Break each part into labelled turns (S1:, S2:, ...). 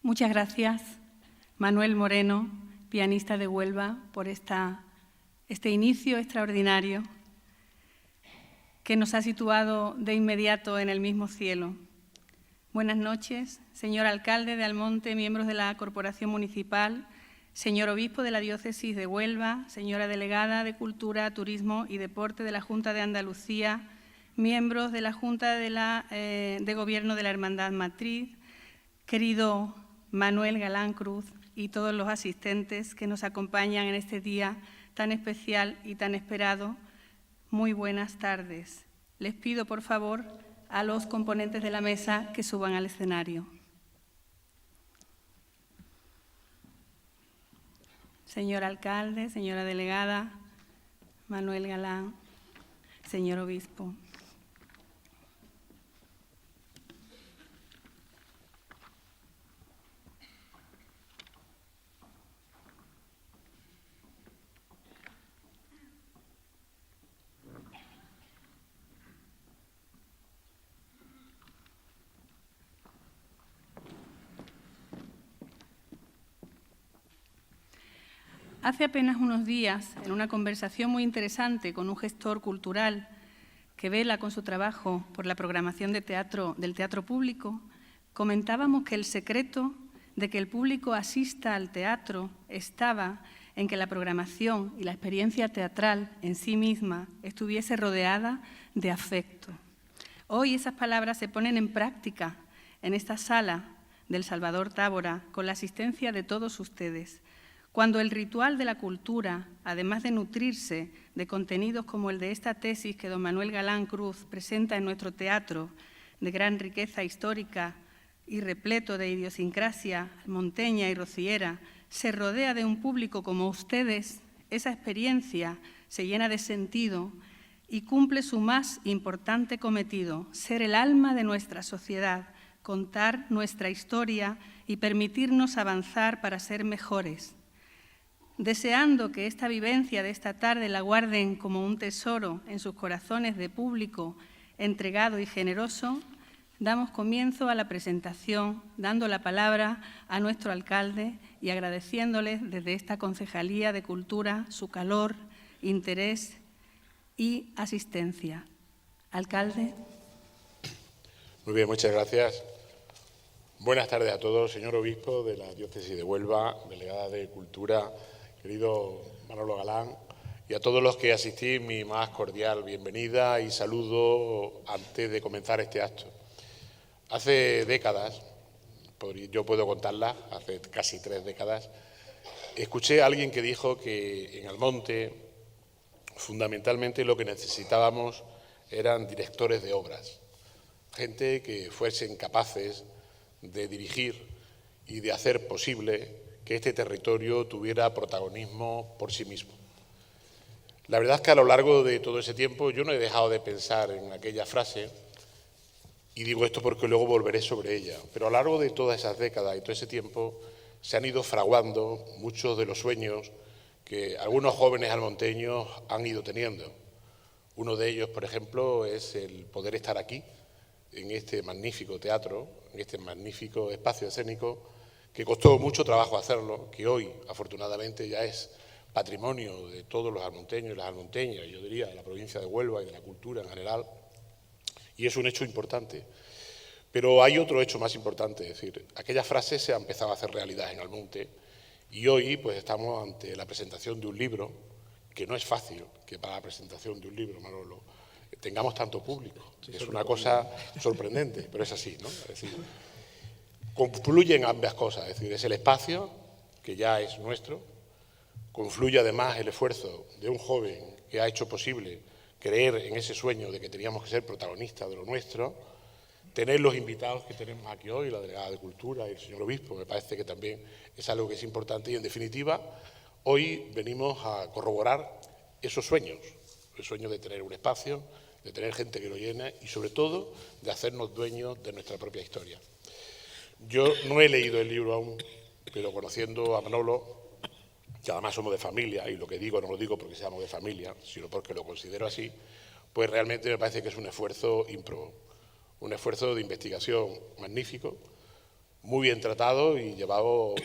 S1: Muchas gracias, Manuel Moreno, pianista de Huelva, por este inicio extraordinario que nos ha situado de inmediato en el mismo cielo. Buenas noches, señor alcalde de Almonte, miembros de la Corporación Municipal, señor obispo de la Diócesis de Huelva, señora delegada de Cultura, Turismo y Deporte de la Junta de Andalucía, miembros de la Junta de Gobierno de la Hermandad Matriz, querido Manuel Galán Cruz y todos los asistentes que nos acompañan en este día tan especial y tan esperado. Muy buenas tardes. Les pido, por favor, a los componentes de la mesa que suban al escenario. Señor alcalde, señora delegada, Manuel Galán, señor obispo. Hace apenas unos días, en una conversación muy interesante con un gestor cultural que vela con su trabajo por la programación del teatro público, comentábamos que el secreto de que el público asista al teatro estaba en que la programación y la experiencia teatral en sí misma estuviese rodeada de afecto. Hoy esas palabras se ponen en práctica en esta sala del Salvador Tábora con la asistencia de todos ustedes. Cuando el ritual de la cultura, además de nutrirse de contenidos como el de esta tesis que don Manuel Galán Cruz presenta en nuestro teatro, de gran riqueza histórica y repleto de idiosincrasia monteña y rociera, se rodea de un público como ustedes, esa experiencia se llena de sentido y cumple su más importante cometido, ser el alma de nuestra sociedad, contar nuestra historia y permitirnos avanzar para ser mejores. Deseando que esta vivencia de esta tarde la guarden como un tesoro en sus corazones de público entregado y generoso, damos comienzo a la presentación, dando la palabra a nuestro alcalde y agradeciéndole desde esta Concejalía de Cultura su calor, interés y asistencia. Alcalde.
S2: Muy bien, muchas gracias. Buenas tardes a todos, señor obispo de la Diócesis de Huelva, delegada de Cultura, querido Manolo Galán, y a todos los que asistís, mi más cordial bienvenida y saludo antes de comenzar este acto. Hace décadas, yo puedo contarlas, hace casi 3 décadas, escuché a alguien que dijo que en Almonte fundamentalmente lo que necesitábamos eran directores de obras, gente que fuesen capaces de dirigir y de hacer posible que este territorio tuviera protagonismo por sí mismo. La verdad es que a lo largo de todo ese tiempo yo no he dejado de pensar en aquella frase, y digo esto porque luego volveré sobre ella, pero a lo largo de todas esas décadas y todo ese tiempo se han ido fraguando muchos de los sueños que algunos jóvenes almonteños han ido teniendo. Uno de ellos, por ejemplo, es el poder estar aquí, en este magnífico teatro, en este magnífico espacio escénico, que costó mucho trabajo hacerlo, que hoy, afortunadamente, ya es patrimonio de todos los almonteños y las almonteñas, yo diría, de la provincia de Huelva y de la cultura en general, y es un hecho importante. Pero hay otro hecho más importante, es decir, aquella frase se ha empezado a hacer realidad en Almonte, y hoy pues estamos ante la presentación de un libro, que no es fácil que para la presentación de un libro, Manolo, tengamos tanto público. Es una cosa sorprendente, pero es así, ¿no? Es decir, confluyen ambas cosas, es decir, es el espacio, que ya es nuestro, confluye además el esfuerzo de un joven que ha hecho posible creer en ese sueño de que teníamos que ser protagonistas de lo nuestro, tener los invitados que tenemos aquí hoy, la delegada de Cultura y el señor obispo, me parece que también es algo que es importante y, en definitiva, hoy venimos a corroborar esos sueños, el sueño de tener un espacio, de tener gente que lo llene y, sobre todo, de hacernos dueños de nuestra propia historia. Yo no he leído el libro aún, pero conociendo a Manolo, que además somos de familia, y lo que digo no lo digo porque seamos de familia, sino porque lo considero así, pues realmente me parece que es un esfuerzo ímprobo, un esfuerzo de investigación magnífico, muy bien tratado y llevado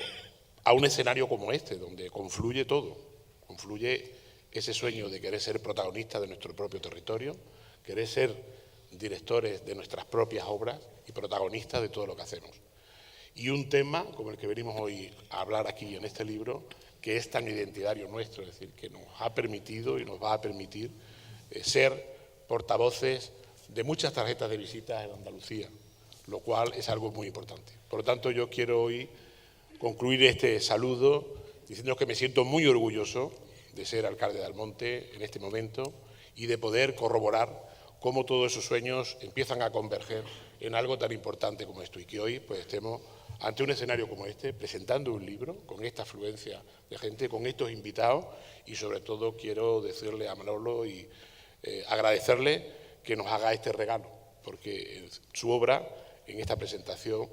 S2: a un escenario como este, donde confluye todo, confluye ese sueño de querer ser protagonista de nuestro propio territorio, querer ser directores de nuestras propias obras y protagonistas de todo lo que hacemos. Y un tema como el que venimos hoy a hablar aquí en este libro, que es tan identitario nuestro, es decir, que nos ha permitido y nos va a permitir ser portavoces de muchas tarjetas de visitas en Andalucía, lo cual es algo muy importante. Por lo tanto, yo quiero hoy concluir este saludo diciendo que me siento muy orgulloso de ser alcalde de Almonte en este momento y de poder corroborar cómo todos esos sueños empiezan a converger en algo tan importante como esto y que hoy pues estemos ante un escenario como este, presentando un libro con esta afluencia de gente, con estos invitados y sobre todo quiero decirle a Manolo y agradecerle que nos haga este regalo, porque su obra, en esta presentación,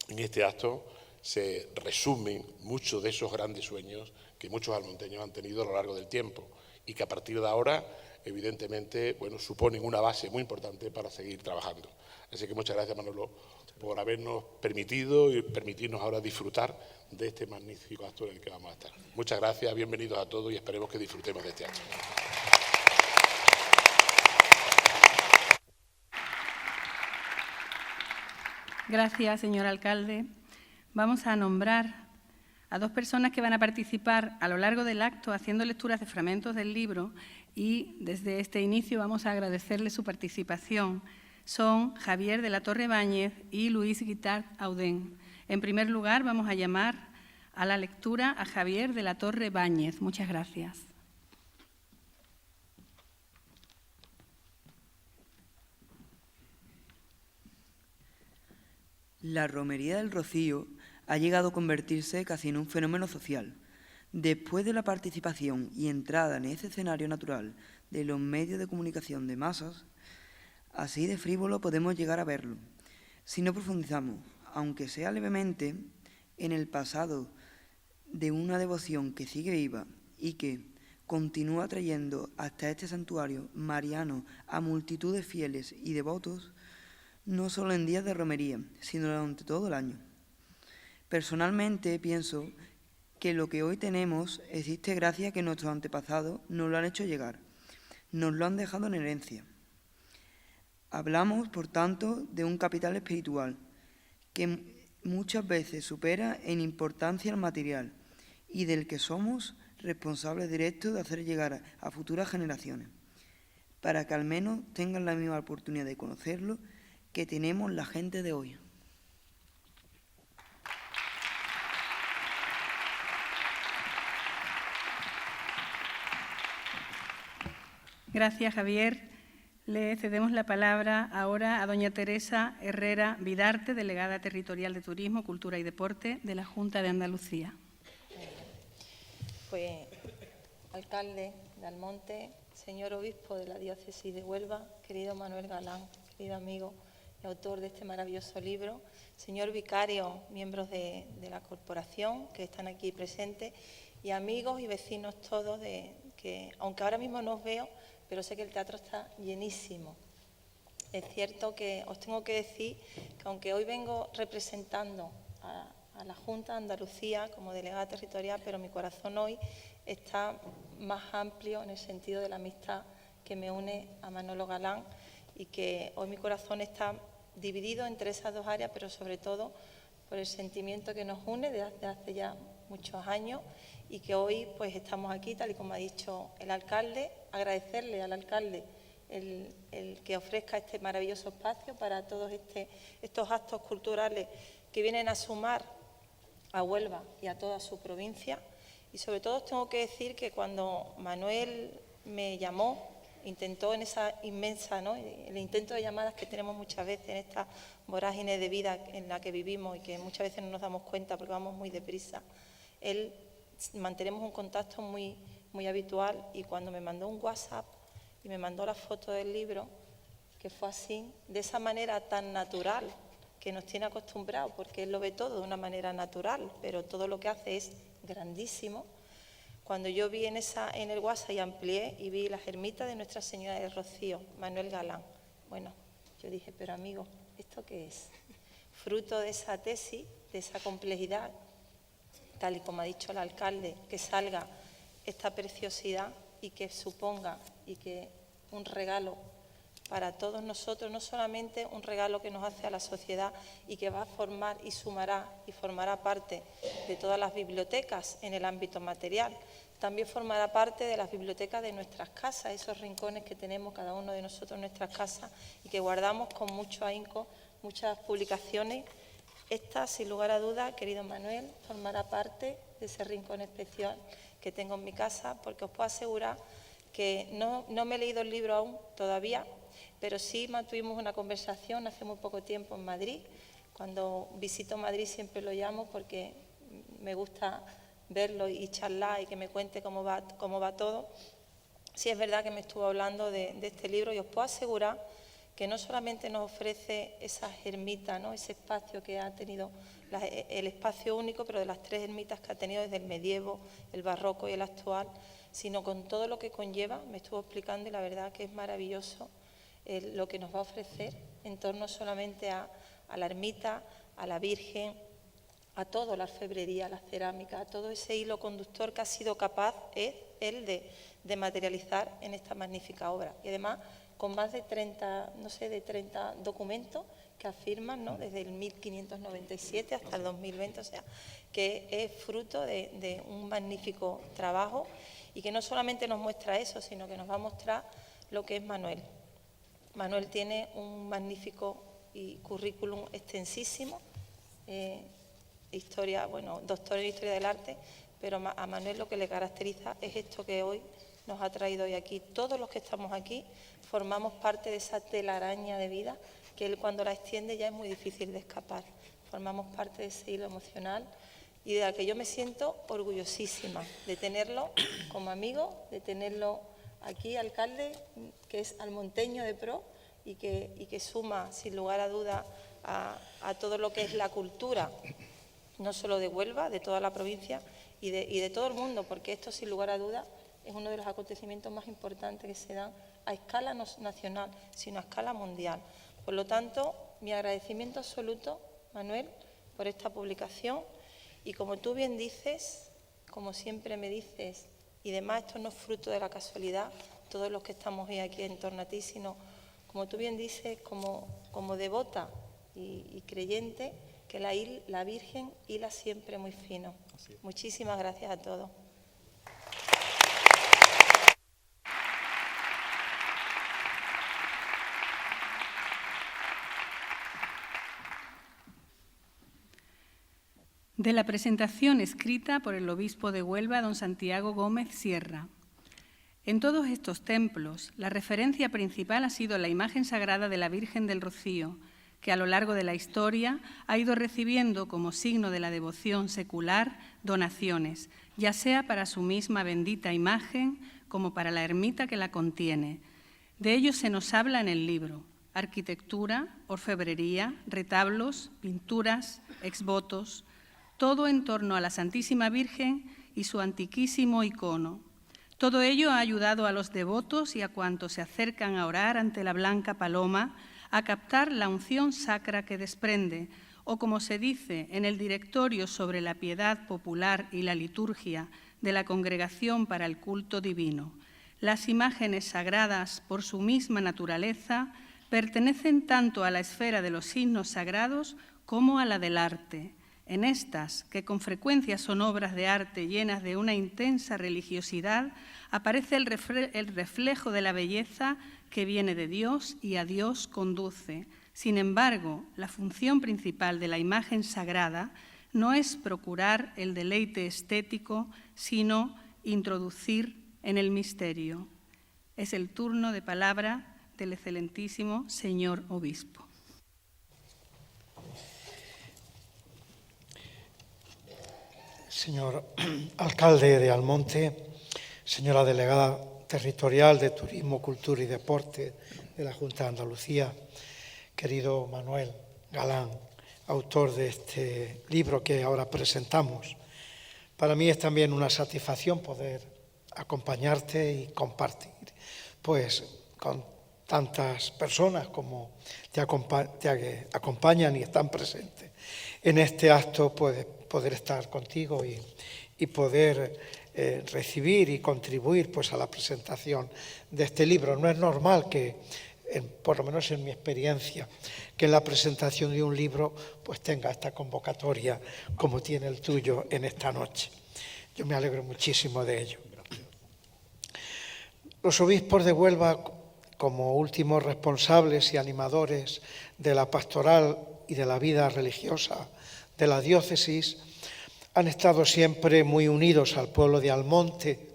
S2: en este acto, se resumen muchos de esos grandes sueños que muchos almonteños han tenido a lo largo del tiempo y que a partir de ahora, evidentemente, bueno, suponen una base muy importante para seguir trabajando. Así que muchas gracias, Manolo, por habernos permitido y permitirnos ahora disfrutar de este magnífico acto en el que vamos a estar. Muchas gracias, bienvenidos a todos y esperemos que disfrutemos de este acto.
S1: Gracias, señor alcalde. Vamos a nombrar a dos personas que van a participar a lo largo del acto haciendo lecturas de fragmentos del libro y desde este inicio vamos a agradecerles su participación. Son Javier de la Torre Báñez y Luis Guitart Audén. En primer lugar, vamos a llamar a la lectura a Javier de la Torre Báñez. Muchas gracias.
S3: La romería del Rocío ha llegado a convertirse casi en un fenómeno social. Después de la participación y entrada en ese escenario natural de los medios de comunicación de masas, así de frívolo podemos llegar a verlo. Si no profundizamos, aunque sea levemente, en el pasado de una devoción que sigue viva y que continúa trayendo hasta este santuario mariano a multitud de fieles y devotos, no solo en días de romería, sino durante todo el año. Personalmente pienso que lo que hoy tenemos existe gracias a que nuestros antepasados nos lo han hecho llegar, nos lo han dejado en herencia. Hablamos, por tanto, de un capital espiritual que muchas veces supera en importancia el material y del que somos responsables directos de hacer llegar a futuras generaciones, para que al menos tengan la misma oportunidad de conocerlo que tenemos la gente de hoy.
S1: Gracias, Javier. Le cedemos la palabra ahora a doña Teresa Herrera Vidarte, delegada territorial de Turismo, Cultura y Deporte de la Junta de Andalucía.
S4: Pues, alcalde de Almonte, señor obispo de la diócesis de Huelva, querido Manuel Galán, querido amigo y autor de este maravilloso libro, señor vicario, miembros de la corporación que están aquí presentes y amigos y vecinos todos, que aunque ahora mismo no os veo, pero sé que el teatro está llenísimo. Es cierto que os tengo que decir que aunque hoy vengo representando a la Junta de Andalucía como delegada territorial, pero mi corazón hoy está más amplio en el sentido de la amistad que me une a Manolo Galán y que hoy mi corazón está dividido entre esas dos áreas, pero sobre todo por el sentimiento que nos une desde hace ya muchos años y que hoy pues estamos aquí, tal y como ha dicho el alcalde, agradecerle al alcalde el que ofrezca este maravilloso espacio para todos estos actos culturales que vienen a sumar a Huelva y a toda su provincia. Y sobre todo os tengo que decir que cuando Manuel me llamó, intentó en esa inmensa, ¿no?, el intento de llamadas que tenemos muchas veces en esta vorágine de vida en la que vivimos y que muchas veces no nos damos cuenta porque vamos muy deprisa, él mantenemos un contacto muy, muy habitual y cuando me mandó un WhatsApp y me mandó la foto del libro, que fue así, de esa manera tan natural que nos tiene acostumbrados, porque él lo ve todo de una manera natural, pero todo lo que hace es grandísimo. Cuando yo vi en el WhatsApp y amplié y vi las ermitas de Nuestra Señora del Rocío, Manuel Galán, bueno, yo dije, pero amigo, ¿esto qué es? fruto de esa tesis, de esa complejidad, tal y como ha dicho el alcalde, que salga esta preciosidad y que suponga y que un regalo para todos nosotros, no solamente un regalo que nos hace a la sociedad y que va a formar y sumará y formará parte de todas las bibliotecas en el ámbito material, también formará parte de las bibliotecas de nuestras casas, esos rincones que tenemos cada uno de nosotros en nuestras casas y que guardamos con mucho ahínco muchas publicaciones. Esta, sin lugar a dudas, querido Manuel, formará parte de ese rincón especial que tengo en mi casa, porque os puedo asegurar que no me he leído el libro aún todavía, pero sí mantuvimos una conversación hace muy poco tiempo en Madrid. Cuando visito Madrid siempre lo llamo porque me gusta verlo y charlar y que me cuente cómo va todo. Sí es verdad que me estuvo hablando de este libro y os puedo asegurar que no solamente nos ofrece esa ermita, ¿no?, ese espacio que ha tenido, el espacio único, pero de las 3 ermitas que ha tenido desde el medievo, el barroco y el actual, sino con todo lo que conlleva, me estuvo explicando y la verdad que es maravilloso lo que nos va a ofrecer en torno solamente a la ermita, a la Virgen, a todo, la orfebrería, la cerámica, a todo ese hilo conductor que ha sido capaz él de materializar en esta magnífica obra. Y además con más de 30 documentos que afirman, ¿no?, desde el 1597 hasta el 2020, o sea, que es fruto de un magnífico trabajo y que no solamente nos muestra eso, sino que nos va a mostrar lo que es Manuel. Manuel tiene un magnífico currículum extensísimo, doctor en Historia del Arte, pero a Manuel lo que le caracteriza es esto que hoy nos ha traído hoy aquí. Todos los que estamos aquí formamos parte de esa telaraña de vida que él cuando la extiende ya es muy difícil de escapar. Formamos parte de ese hilo emocional y de la que yo me siento orgullosísima de tenerlo como amigo, de tenerlo aquí, alcalde, que es almonteño de pro y que suma, sin lugar a duda, a todo lo que es la cultura, no solo de Huelva, de toda la provincia y de todo el mundo, porque esto, sin lugar a duda, es uno de los acontecimientos más importantes que se dan a escala no nacional, sino a escala mundial. Por lo tanto, mi agradecimiento absoluto, Manuel, por esta publicación. Y como tú bien dices, como siempre me dices, y además esto no es fruto de la casualidad, todos los que estamos hoy aquí en torno a ti, sino, como tú bien dices, como devota y creyente, que la Virgen hila siempre muy fino. Muchísimas gracias a todos.
S1: De la presentación escrita por el obispo de Huelva, don Santiago Gómez Sierra. En todos estos templos, la referencia principal ha sido la imagen sagrada de la Virgen del Rocío, que a lo largo de la historia ha ido recibiendo como signo de la devoción secular donaciones, ya sea para su misma bendita imagen como para la ermita que la contiene. De ello se nos habla en el libro: arquitectura, orfebrería, retablos, pinturas, exvotos, todo en torno a la Santísima Virgen y su antiquísimo icono. Todo ello ha ayudado a los devotos y a cuantos se acercan a orar ante la blanca paloma a captar la unción sacra que desprende, o como se dice en el directorio sobre la piedad popular y la liturgia de la Congregación para el Culto Divino, las imágenes sagradas por su misma naturaleza pertenecen tanto a la esfera de los signos sagrados como a la del arte. En estas, que con frecuencia son obras de arte llenas de una intensa religiosidad, aparece el reflejo de la belleza que viene de Dios y a Dios conduce. Sin embargo, la función principal de la imagen sagrada no es procurar el deleite estético, sino introducir en el misterio. Es el turno de palabra del excelentísimo señor obispo.
S5: Señor alcalde de Almonte, señora delegada territorial de Turismo, Cultura y Deporte de la Junta de Andalucía, querido Manuel Galán, autor de este libro que ahora presentamos. Para mí es también una satisfacción poder acompañarte y compartir, pues, con tantas personas como te acompañan y están presentes en este acto, poder estar contigo y poder recibir y contribuir pues, a la presentación de este libro. No es normal que, por lo menos en mi experiencia, que en la presentación de un libro pues tenga esta convocatoria como tiene el tuyo en esta noche. Yo me alegro muchísimo de ello. Los obispos de Huelva, como últimos responsables y animadores de la pastoral y de la vida religiosa de la diócesis, han estado siempre muy unidos al pueblo de Almonte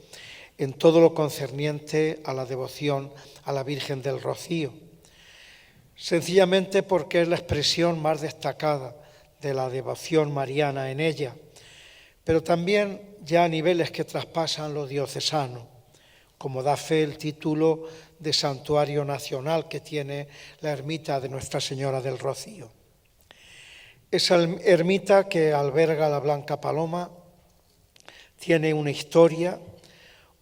S5: en todo lo concerniente a la devoción a la Virgen del Rocío, sencillamente porque es la expresión más destacada de la devoción mariana en ella, pero también ya a niveles que traspasan lo diocesano, como da fe el título de Santuario Nacional que tiene la ermita de Nuestra Señora del Rocío. Esa ermita que alberga la Blanca Paloma tiene una historia,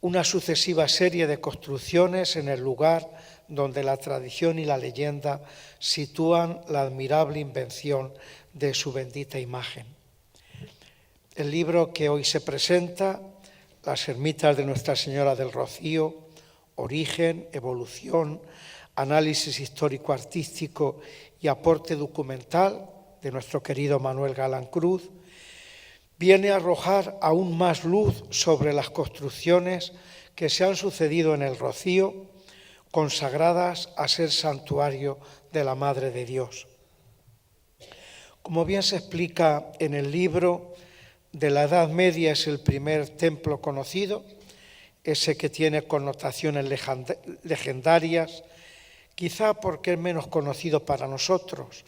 S5: una sucesiva serie de construcciones en el lugar donde la tradición y la leyenda sitúan la admirable invención de su bendita imagen. El libro que hoy se presenta, Las ermitas de Nuestra Señora del Rocío, origen, evolución, análisis histórico-artístico y aporte documental, de nuestro querido Manuel Galán Cruz, viene a arrojar aún más luz sobre las construcciones que se han sucedido en el Rocío, consagradas a ser santuario de la Madre de Dios. Como bien se explica en el libro, de la Edad Media es el primer templo conocido, ese que tiene connotaciones legendarias, quizá porque es menos conocido para nosotros,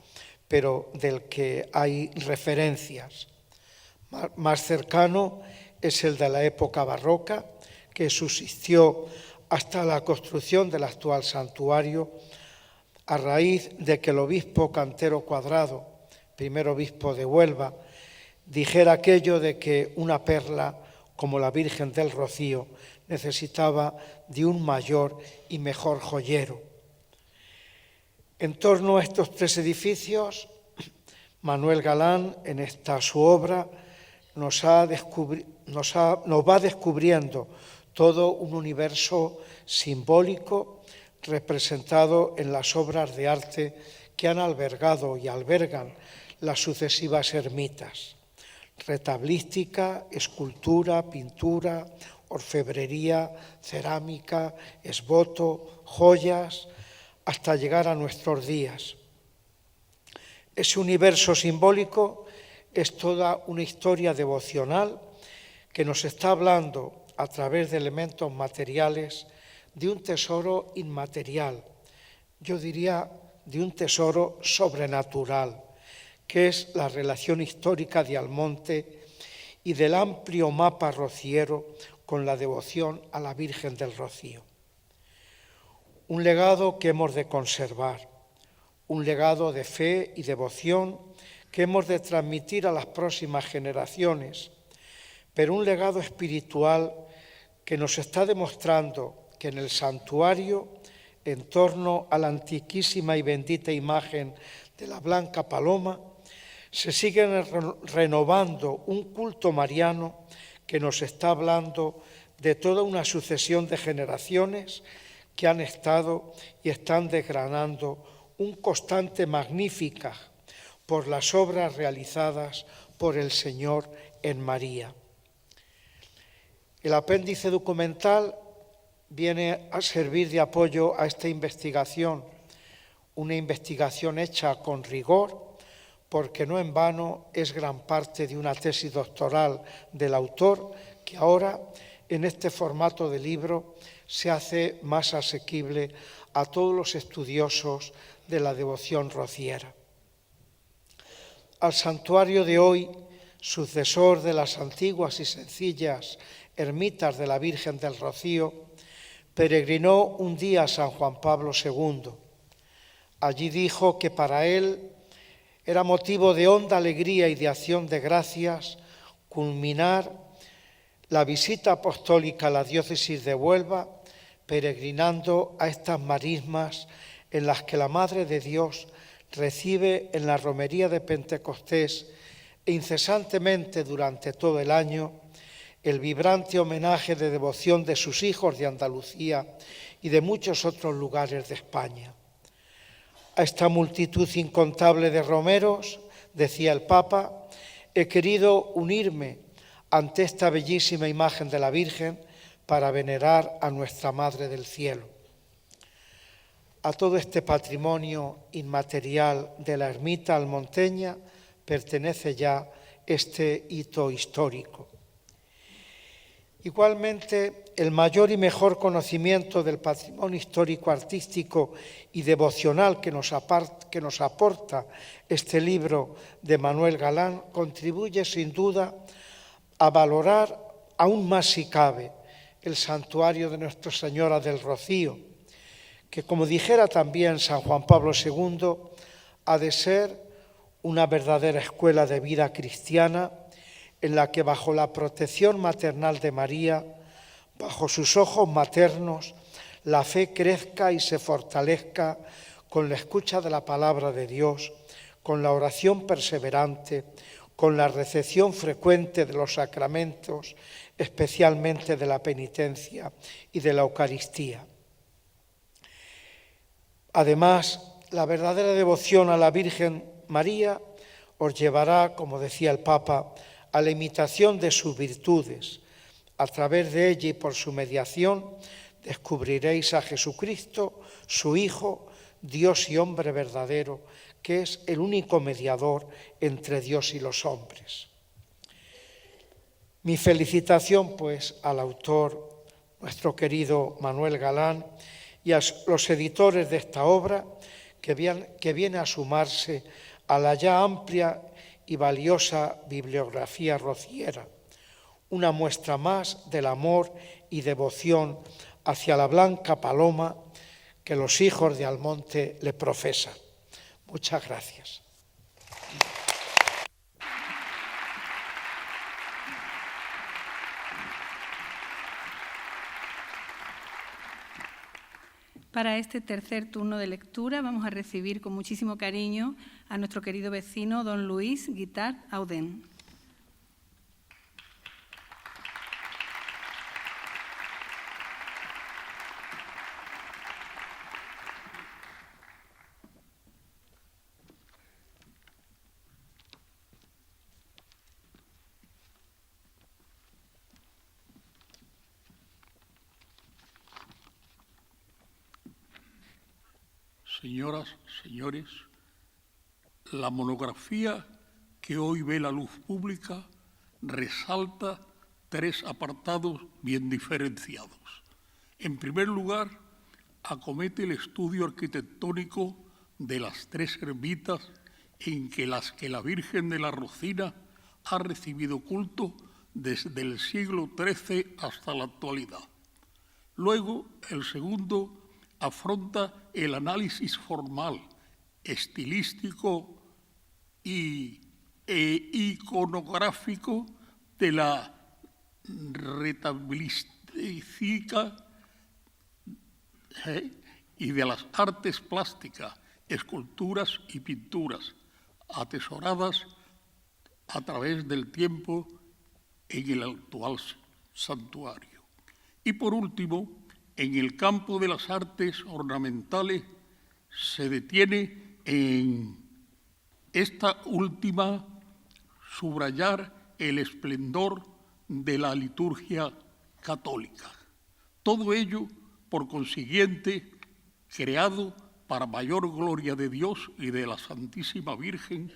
S5: pero del que hay referencias. Más cercano es el de la época barroca, que subsistió hasta la construcción del actual santuario, a raíz de que el obispo Cantero Cuadrado, primer obispo de Huelva, dijera aquello de que una perla como la Virgen del Rocío necesitaba de un mayor y mejor joyero. En torno a estos tres edificios, Manuel Galán, en esta su obra, nos va descubriendo todo un universo simbólico representado en las obras de arte que han albergado y albergan las sucesivas ermitas: retablística, escultura, pintura, orfebrería, cerámica, esboto, joyas, hasta llegar a nuestros días. Ese universo simbólico es toda una historia devocional que nos está hablando a través de elementos materiales de un tesoro inmaterial, yo diría de un tesoro sobrenatural, que es la relación histórica de Almonte y del amplio mapa rociero con la devoción a la Virgen del Rocío. Un legado que hemos de conservar, un legado de fe y devoción que hemos de transmitir a las próximas generaciones, pero un legado espiritual que nos está demostrando que en el santuario, en torno a la antiquísima y bendita imagen de la Blanca Paloma, se sigue renovando un culto mariano que nos está hablando de toda una sucesión de generaciones que han estado y están desgranando un constante magnífica por las obras realizadas por el Señor en María. El apéndice documental viene a servir de apoyo a esta investigación, una investigación hecha con rigor, porque no en vano es gran parte de una tesis doctoral del autor que ahora, en este formato de libro, se hace más asequible a todos los estudiosos de la devoción rociera. Al santuario de hoy, sucesor de las antiguas y sencillas ermitas de la Virgen del Rocío, peregrinó un día San Juan Pablo II. Allí dijo que para él era motivo de honda alegría y de acción de gracias culminar la visita apostólica a la diócesis de Huelva, peregrinando a estas marismas en las que la Madre de Dios recibe en la romería de Pentecostés e incesantemente durante todo el año el vibrante homenaje de devoción de sus hijos de Andalucía y de muchos otros lugares de España. A esta multitud incontable de romeros, decía el Papa, he querido unirme ante esta bellísima imagen de la Virgen para venerar a nuestra Madre del Cielo. A todo este patrimonio inmaterial de la ermita almonteña pertenece ya este hito histórico. Igualmente, el mayor y mejor conocimiento del patrimonio histórico, artístico y devocional que nos aporta este libro de Manuel Galán contribuye sin duda a valorar aún más si cabe el santuario de Nuestra Señora del Rocío, que como dijera también San Juan Pablo II, ha de ser una verdadera escuela de vida cristiana en la que bajo la protección maternal de María, bajo sus ojos maternos, la fe crezca y se fortalezca con la escucha de la palabra de Dios, con la oración perseverante, con la recepción frecuente de los sacramentos, especialmente de la penitencia y de la Eucaristía. Además, la verdadera devoción a la Virgen María os llevará, como decía el Papa, a la imitación de sus virtudes. A través de ella y por su mediación descubriréis a Jesucristo, su Hijo, Dios y hombre verdadero, que es el único mediador entre Dios y los hombres. Mi felicitación, pues, al autor, nuestro querido Manuel Galán, y a los editores de esta obra, que viene a sumarse a la ya amplia y valiosa bibliografía rociera, una muestra más del amor y devoción hacia la blanca paloma que los hijos de Almonte le profesan. Muchas gracias.
S1: Para este tercer turno de lectura vamos a recibir con muchísimo cariño a nuestro querido vecino, don Luis Guitart Audén.
S6: Señoras, señores, la monografía que hoy ve la luz pública resalta tres apartados bien diferenciados. En primer lugar, acomete el estudio arquitectónico de las tres ermitas en las que la Virgen de la Rocina ha recibido culto desde el siglo XIII hasta la actualidad. Luego, el segundo afronta el análisis formal, estilístico e iconográfico de la retabilística y de las artes plásticas, esculturas y pinturas, atesoradas a través del tiempo en el actual santuario. Y por último, en el campo de las artes ornamentales se detiene en esta última subrayar el esplendor de la liturgia católica. Todo ello, por consiguiente, creado para mayor gloria de Dios y de la Santísima Virgen,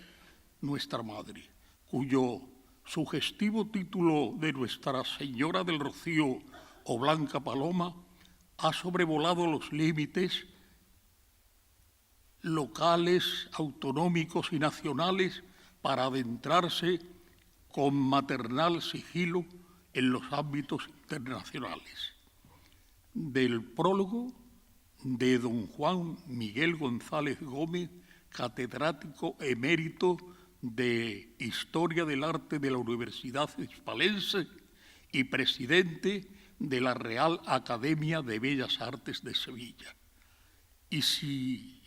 S6: nuestra Madre, cuyo sugestivo título de Nuestra Señora del Rocío o Blanca Paloma ha sobrevolado los límites locales, autonómicos y nacionales para adentrarse con maternal sigilo en los ámbitos internacionales. Del prólogo de don Juan Miguel González Gómez, catedrático emérito de Historia del Arte de la Universidad Hispalense y presidente de la Real Academia de Bellas Artes de Sevilla. Y si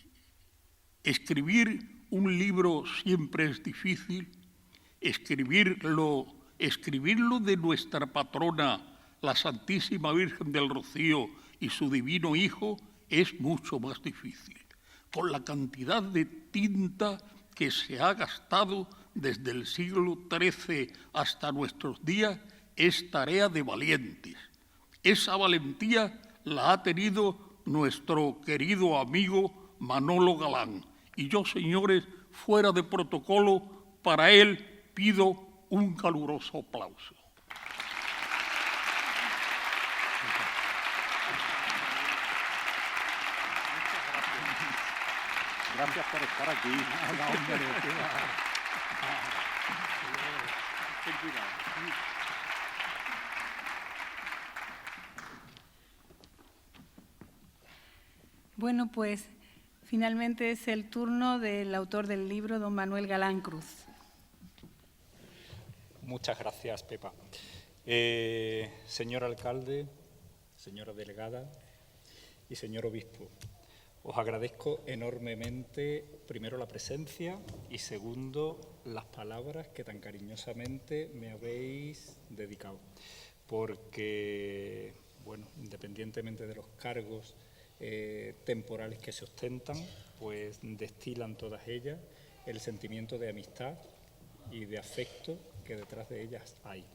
S6: escribir un libro siempre es difícil, escribirlo de nuestra patrona, la Santísima Virgen del Rocío y su Divino Hijo, es mucho más difícil. Con la cantidad de tinta que se ha gastado desde el siglo XIII hasta nuestros días, es tarea de valientes. Esa valentía la ha tenido nuestro querido amigo Manolo Galán. Y yo, señores, fuera de protocolo, para él pido un caluroso aplauso.
S7: Gracias por estar aquí.
S1: Bueno, pues finalmente es el turno del autor del libro, don Manuel Galán Cruz.
S7: Muchas gracias, Pepa. Señor alcalde, señora delegada y señor obispo, os agradezco enormemente, primero, la presencia y, segundo, las palabras que tan cariñosamente me habéis dedicado. Porque, bueno, independientemente de los cargos temporales que se ostentan, pues destilan todas ellas el sentimiento de amistad y de afecto que detrás de ellas hay.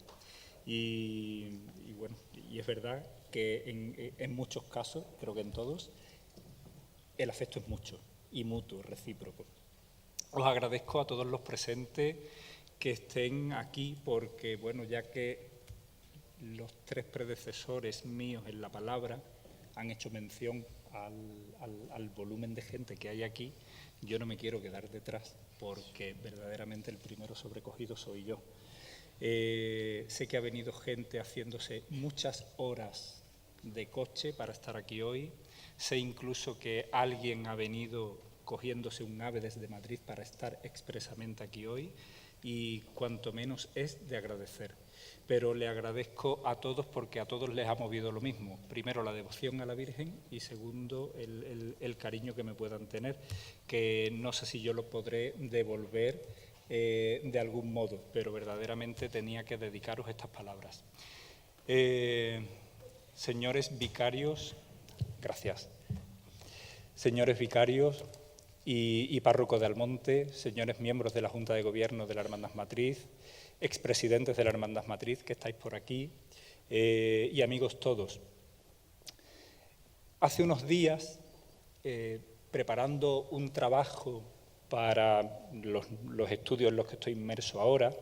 S7: Y bueno, y es verdad que en muchos casos, creo que en todos, el afecto es mucho y mutuo, recíproco. Os agradezco a todos los presentes que estén aquí porque, bueno, ya que los tres predecesores míos en la palabra han hecho mención al volumen de gente que hay aquí, yo no me quiero quedar detrás porque verdaderamente el primero sobrecogido soy yo. Sé que ha venido gente haciéndose muchas horas de coche para estar aquí hoy. Sé incluso que alguien ha venido cogiéndose un AVE desde Madrid para estar expresamente aquí hoy y cuanto menos es de agradecer. Pero le agradezco a todos porque a todos les ha movido lo mismo. Primero, la devoción a la Virgen y segundo, el cariño que me puedan tener, que no sé si yo lo podré devolver de algún modo, pero verdaderamente tenía que dedicaros estas palabras. Señores vicarios, gracias. Señores vicarios y párroco de Almonte, señores miembros de la Junta de Gobierno de la Hermandad Matriz, expresidentes de la Hermandad Matriz que estáis por aquí y amigos todos. Hace unos días, preparando un trabajo para los estudios en los que estoy inmerso ahora,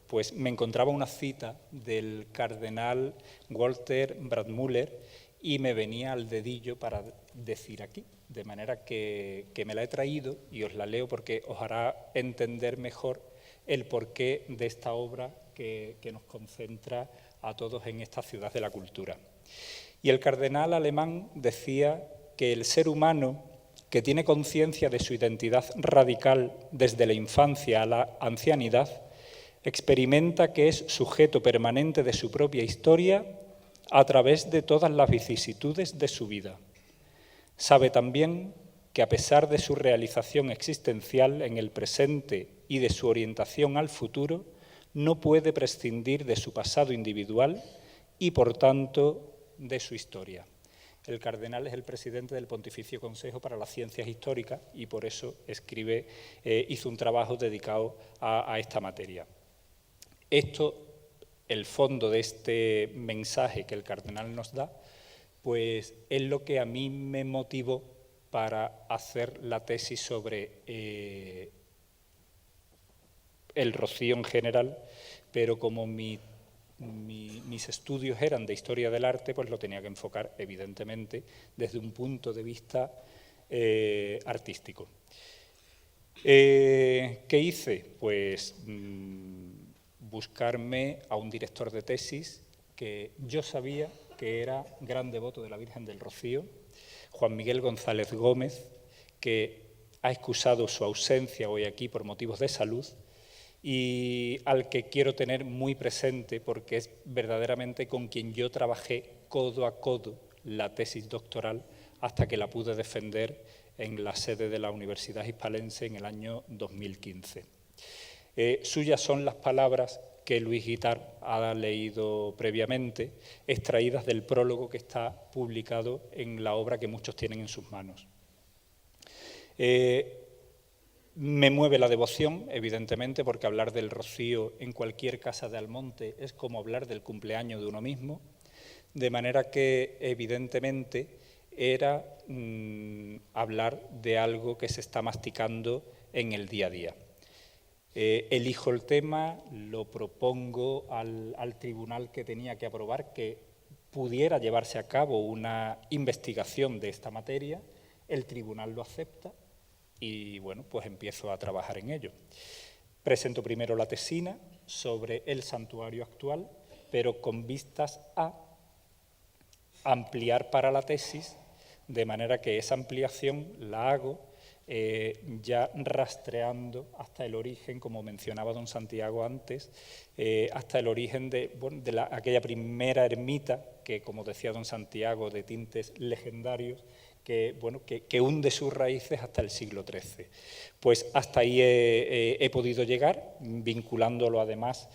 S7: pues me encontraba una cita del cardenal Walter Brandmüller y me venía al dedillo para decir aquí, de manera que me la he traído y os la leo porque os hará entender mejor el porqué de esta obra que nos concentra a todos en esta ciudad de la cultura. Y el cardenal alemán decía que el ser humano, que tiene conciencia de su identidad radical desde la infancia a la ancianidad, experimenta que es sujeto permanente de su propia historia a través de todas las vicisitudes de su vida. Sabe también que a pesar de su realización existencial en el presente y de su orientación al futuro, no puede prescindir de su pasado individual y, por tanto, de su historia. El cardenal es el presidente del Pontificio Consejo para las Ciencias Históricas y por eso hizo un trabajo dedicado a esta materia. El fondo de este mensaje que el cardenal nos da, pues es lo que a mí me motivó para hacer la tesis sobre el Rocío en general, pero como mis estudios eran de historia del arte, pues lo tenía que enfocar, evidentemente, desde un punto de vista artístico. ¿Qué hice? Pues buscarme a un director de tesis que yo sabía que era gran devoto de la Virgen del Rocío, Juan Miguel González Gómez, que ha excusado su ausencia hoy aquí por motivos de salud, y al que quiero tener muy presente porque es verdaderamente con quien yo trabajé codo a codo la tesis doctoral hasta que la pude defender en la sede de la Universidad Hispalense en el año 2015. Suyas son las palabras que Luis Guitart ha leído previamente, extraídas del prólogo que está publicado en la obra que muchos tienen en sus manos. Me mueve la devoción, evidentemente, porque hablar del rocío en cualquier casa de Almonte es como hablar del cumpleaños de uno mismo, de manera que, evidentemente, era hablar de algo que se está masticando en el día a día. Elijo el tema, lo propongo al tribunal que tenía que aprobar que pudiera llevarse a cabo una investigación de esta materia, el tribunal lo acepta y, bueno, pues empiezo a trabajar en ello. Presento primero la tesina sobre el santuario actual, pero con vistas a ampliar para la tesis, de manera que esa ampliación la hago ya rastreando hasta el origen, como mencionaba don Santiago antes, hasta el origen de aquella primera ermita que, como decía don Santiago, de tintes legendarios, que hunde sus raíces hasta el siglo XIII. Pues hasta ahí he podido llegar, vinculándolo además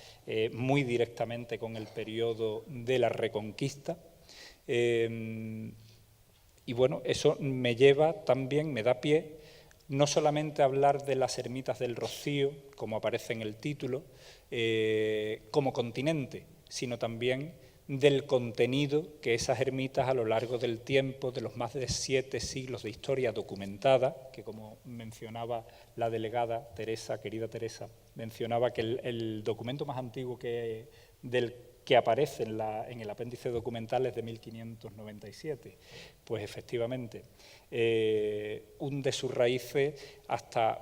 S7: muy directamente con el periodo de la Reconquista. Y bueno, eso me lleva también, me da pie, no solamente a hablar de las ermitas del Rocío, como aparece en el título, como continente, sino también del contenido que esas ermitas a lo largo del tiempo, de los más de 7 siglos de historia documentada, que como mencionaba la delegada Teresa, querida Teresa, mencionaba que el documento más antiguo que aparece en el apéndice documental es de 1597. Pues efectivamente, hunde sus raíces hasta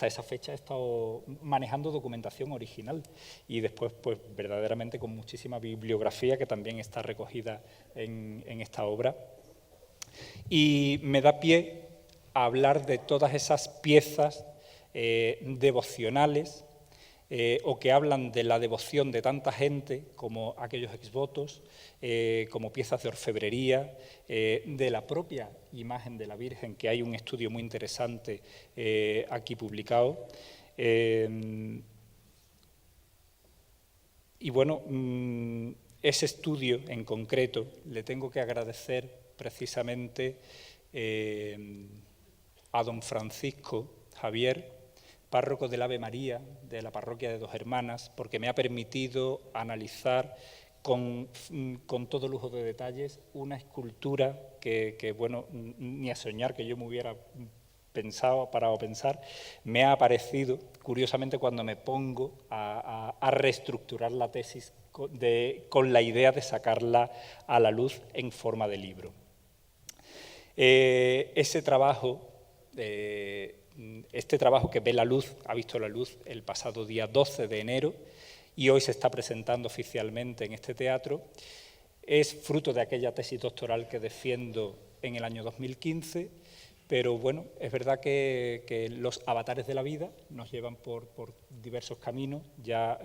S7: esa fecha he estado manejando documentación original y después, pues verdaderamente con muchísima bibliografía que también está recogida en esta obra. Y me da pie a hablar de todas esas piezas devocionales o que hablan de la devoción de tanta gente, como aquellos exvotos, como piezas de orfebrería, de la propia imagen de la Virgen, que hay un estudio muy interesante aquí publicado. Y bueno, ese estudio en concreto le tengo que agradecer precisamente a don Francisco Javier, párroco del Ave María de la parroquia de Dos Hermanas, porque me ha permitido analizar con todo lujo de detalles una escultura que bueno, ni a soñar que yo me hubiera parado a pensar, me ha aparecido, curiosamente, cuando me pongo a reestructurar la tesis con la idea de sacarla a la luz en forma de libro. Este trabajo que ve la luz, ha visto la luz el pasado día 12 de enero y hoy se está presentando oficialmente en este teatro, es fruto de aquella tesis doctoral que defiendo en el año 2015, pero bueno, es verdad que los avatares de la vida nos llevan por diversos caminos. Ya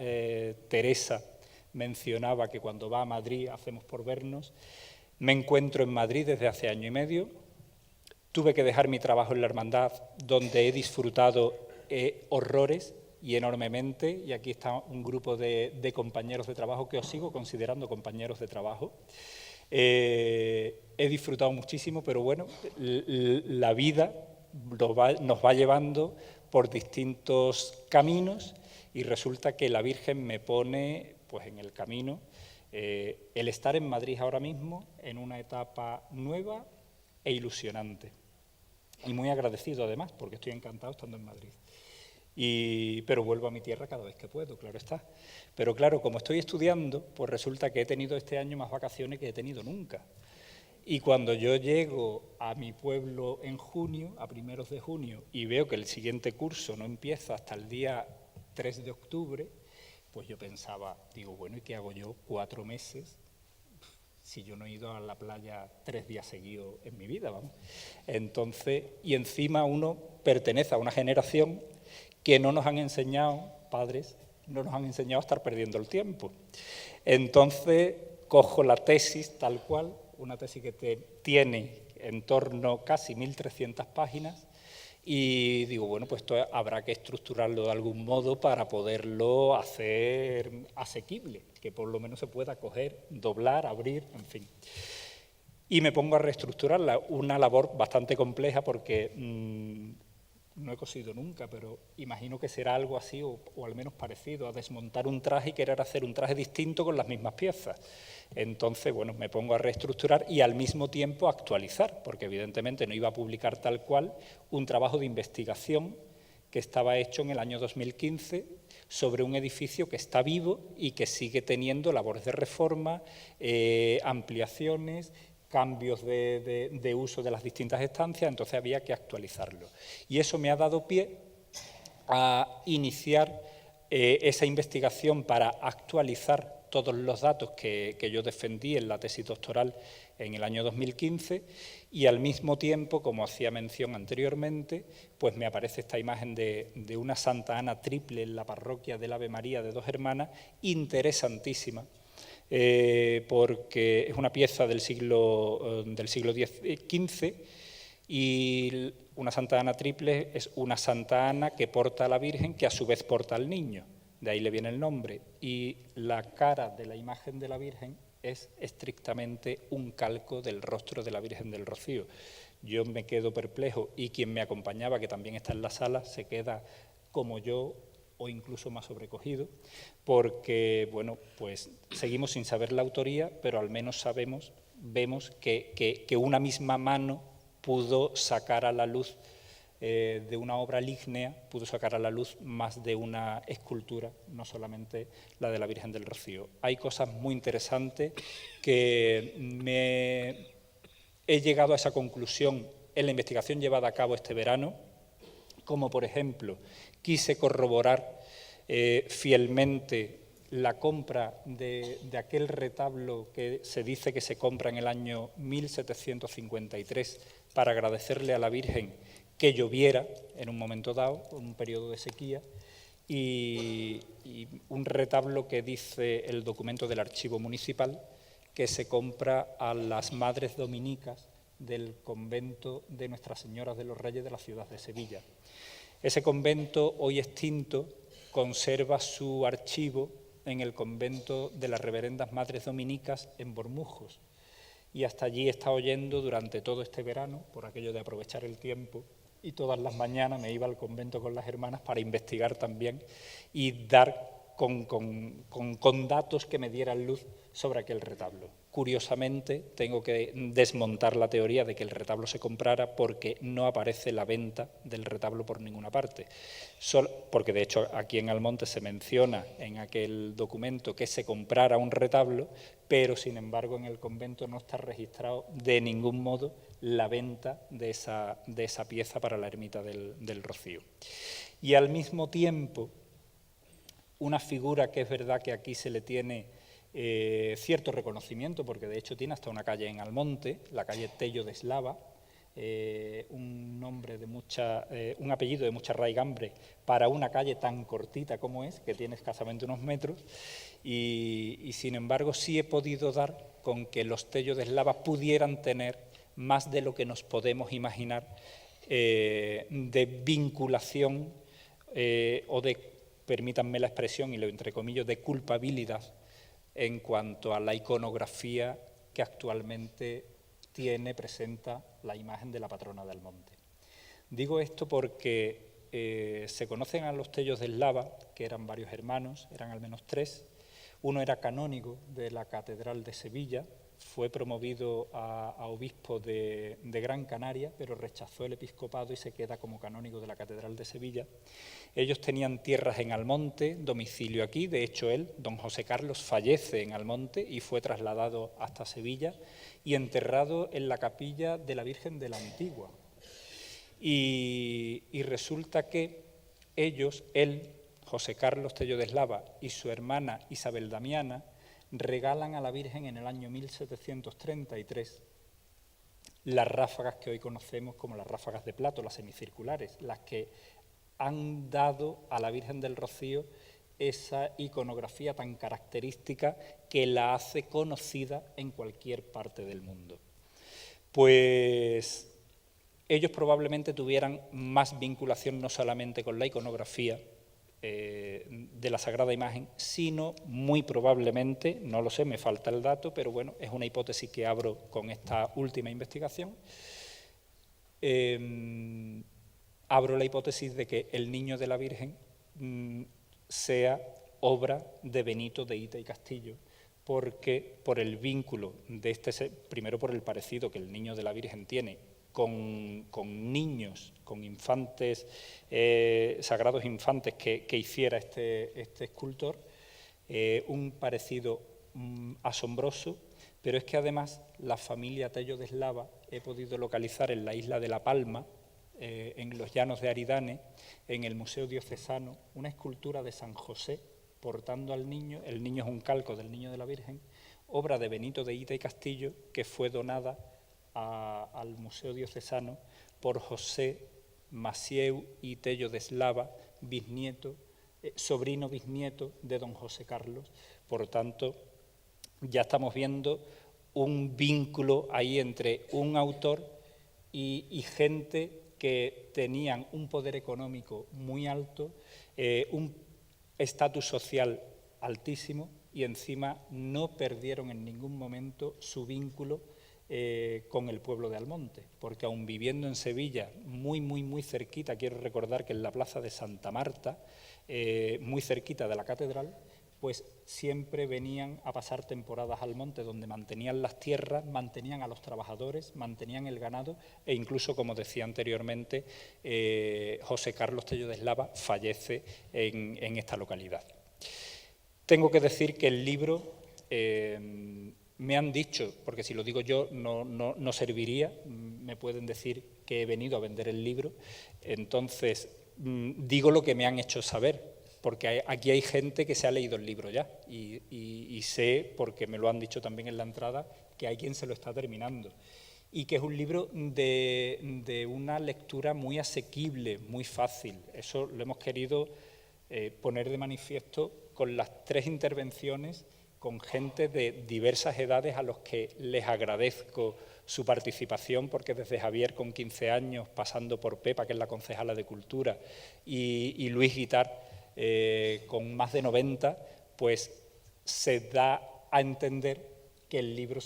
S7: Teresa mencionaba que cuando va a Madrid hacemos por vernos. Me encuentro en Madrid desde hace año y medio. Tuve que dejar mi trabajo en la hermandad, donde he disfrutado horrores y enormemente, y aquí está un grupo de compañeros de trabajo que os sigo considerando compañeros de trabajo. He disfrutado muchísimo, pero bueno, la vida nos va llevando por distintos caminos y resulta que la Virgen me pone pues, en el camino el estar en Madrid ahora mismo en una etapa nueva e ilusionante. Y muy agradecido además, porque estoy encantado estando en Madrid. Pero vuelvo a mi tierra cada vez que puedo, claro está. Pero claro, como estoy estudiando, pues resulta que he tenido este año más vacaciones que he tenido nunca. Y cuando yo llego a mi pueblo en junio, a primeros de junio, y veo que el siguiente curso no empieza hasta el día 3 de octubre, pues yo pensaba, digo, bueno, ¿y qué hago yo 4 meses si yo no he ido a la playa 3 días seguidos en mi vida? Vamos. Entonces, y encima uno pertenece a una generación que no nos han enseñado padres no nos han enseñado a estar perdiendo el tiempo. Entonces, cojo la tesis tal cual, una tesis que tiene en torno casi 1.300 páginas, y digo, bueno, pues esto habrá que estructurarlo de algún modo para poderlo hacer asequible, que por lo menos se pueda coger, doblar, abrir, en fin. Y me pongo a reestructurarla, una labor bastante compleja porque no he cosido nunca, pero imagino que será algo así o al menos parecido a desmontar un traje y querer hacer un traje distinto con las mismas piezas. Entonces, bueno, me pongo a reestructurar y al mismo tiempo actualizar, porque evidentemente no iba a publicar tal cual un trabajo de investigación que estaba hecho en el año 2015 sobre un edificio que está vivo y que sigue teniendo labores de reforma, ampliaciones, cambios de uso de las distintas estancias, entonces había que actualizarlo. Y eso me ha dado pie a iniciar esa investigación para actualizar todos los datos que yo defendí en la tesis doctoral en el año 2015 y al mismo tiempo, como hacía mención anteriormente, pues me aparece esta imagen de una Santa Ana triple en la parroquia del Ave María de Dos Hermanas, interesantísima, porque es una pieza del siglo XV y una Santa Ana triple es una Santa Ana que porta a la Virgen que a su vez porta al niño, de ahí le viene el nombre, y la cara de la imagen de la Virgen es estrictamente un calco del rostro de la Virgen del Rocío. Yo me quedo perplejo y quien me acompañaba, que también está en la sala, se queda como yo o incluso más sobrecogido, porque, bueno, pues seguimos sin saber la autoría, pero al menos vemos que una misma mano pudo sacar a la luz de una obra lígnea, pudo sacar a la luz más de una escultura, no solamente la de la Virgen del Rocío. Hay cosas muy interesantes que he llegado a esa conclusión en la investigación llevada a cabo este verano, como por ejemplo quise corroborar fielmente la compra de aquel retablo que se dice que se compra en el año 1753 para agradecerle a la Virgen que lloviera en un momento dado, en un periodo de sequía, y un retablo que dice el documento del Archivo Municipal que se compra a las madres dominicas del convento de Nuestra Señora de los Reyes de la ciudad de Sevilla. Ese convento, hoy extinto, conserva su archivo en el convento de las Reverendas Madres Dominicas en Bormujos, y hasta allí he estado yendo durante todo este verano, por aquello de aprovechar el tiempo, y todas las mañanas me iba al convento con las hermanas para investigar también y dar con datos que me dieran luz sobre aquel retablo. Curiosamente, tengo que desmontar la teoría de que el retablo se comprara porque no aparece la venta del retablo por ninguna parte. Porque, de hecho, aquí en Almonte se menciona en aquel documento que se comprara un retablo, pero, sin embargo, en el convento no está registrado de ningún modo la venta de esa pieza para la ermita del Rocío. Y, al mismo tiempo, una figura que es verdad que aquí se le tiene cierto reconocimiento, porque de hecho tiene hasta una calle en Almonte, la calle Tello de Eslava, un apellido de mucha raigambre para una calle tan cortita como es, que tiene escasamente unos metros, y sin embargo sí he podido dar con que los Tello de Eslava pudieran tener más de lo que nos podemos imaginar de vinculación o de, permítanme la expresión y lo entrecomillo, de culpabilidad en cuanto a la iconografía que actualmente presenta la imagen de la patrona de Almonte. Digo esto porque se conocen a los Tellos de Eslava, que eran varios hermanos, eran al menos 3. Uno era canónigo de la Catedral de Sevilla, fue promovido a obispo de Gran Canaria, pero rechazó el episcopado y se queda como canónigo de la Catedral de Sevilla. Ellos tenían tierras en Almonte, domicilio aquí, de hecho él, don José Carlos, fallece en Almonte y fue trasladado hasta Sevilla y enterrado en la capilla de la Virgen de la Antigua. Y resulta que ellos, él, José Carlos Tello de Eslava y su hermana Isabel Damiana, regalan a la Virgen en el año 1733 las ráfagas que hoy conocemos como las ráfagas de plato, las semicirculares, las que han dado a la Virgen del Rocío esa iconografía tan característica que la hace conocida en cualquier parte del mundo. Pues ellos probablemente tuvieran más vinculación no solamente con la iconografía de la Sagrada Imagen, sino muy probablemente, no lo sé, me falta el dato, pero bueno, es una hipótesis que abro con esta última investigación, abro la hipótesis de que el Niño de la Virgen sea obra de Benito de Ita y Castillo, porque por el vínculo de primero por el parecido que el Niño de la Virgen tiene con niños, con infantes, sagrados infantes que hiciera este escultor, un parecido asombroso, pero es que además la familia Tello de Eslava he podido localizar en la isla de La Palma, en los llanos de Aridane, en el Museo Diocesano, una escultura de San José portando al niño. El niño es un calco del Niño de la Virgen, obra de Benito de Ita y Castillo, que fue donada al Museo Diocesano por José Macieu y Tello de Eslava, bisnieto, sobrino bisnieto de don José Carlos. Por tanto, ya estamos viendo un vínculo ahí entre un autor y gente que tenían un poder económico muy alto, un estatus social altísimo, y encima no perdieron en ningún momento su vínculo con el pueblo de Almonte, porque aun viviendo en Sevilla, muy cerquita, quiero recordar que en la plaza de Santa Marta, muy cerquita de la catedral, pues siempre venían a pasar temporadas al monte, donde mantenían las tierras, mantenían a los trabajadores, mantenían el ganado, e incluso, como decía anteriormente, José Carlos Tello de Eslava fallece en esta localidad. Tengo que decir que el libro, me han dicho, porque si lo digo yo no serviría, me pueden decir que he venido a vender el libro, entonces digo lo que me han hecho saber, porque aquí hay gente que se ha leído el libro ya y sé, porque me lo han dicho también en la entrada, que hay quien se lo está terminando y que es un libro de una lectura muy asequible, muy fácil. Eso lo hemos querido poner de manifiesto con las 3 intervenciones con gente de diversas edades a los que les agradezco su participación, porque desde Javier con 15 años, pasando por Pepa, que es la concejala de Cultura, y Luis Guitar, con más de 90, pues se da a entender que el libro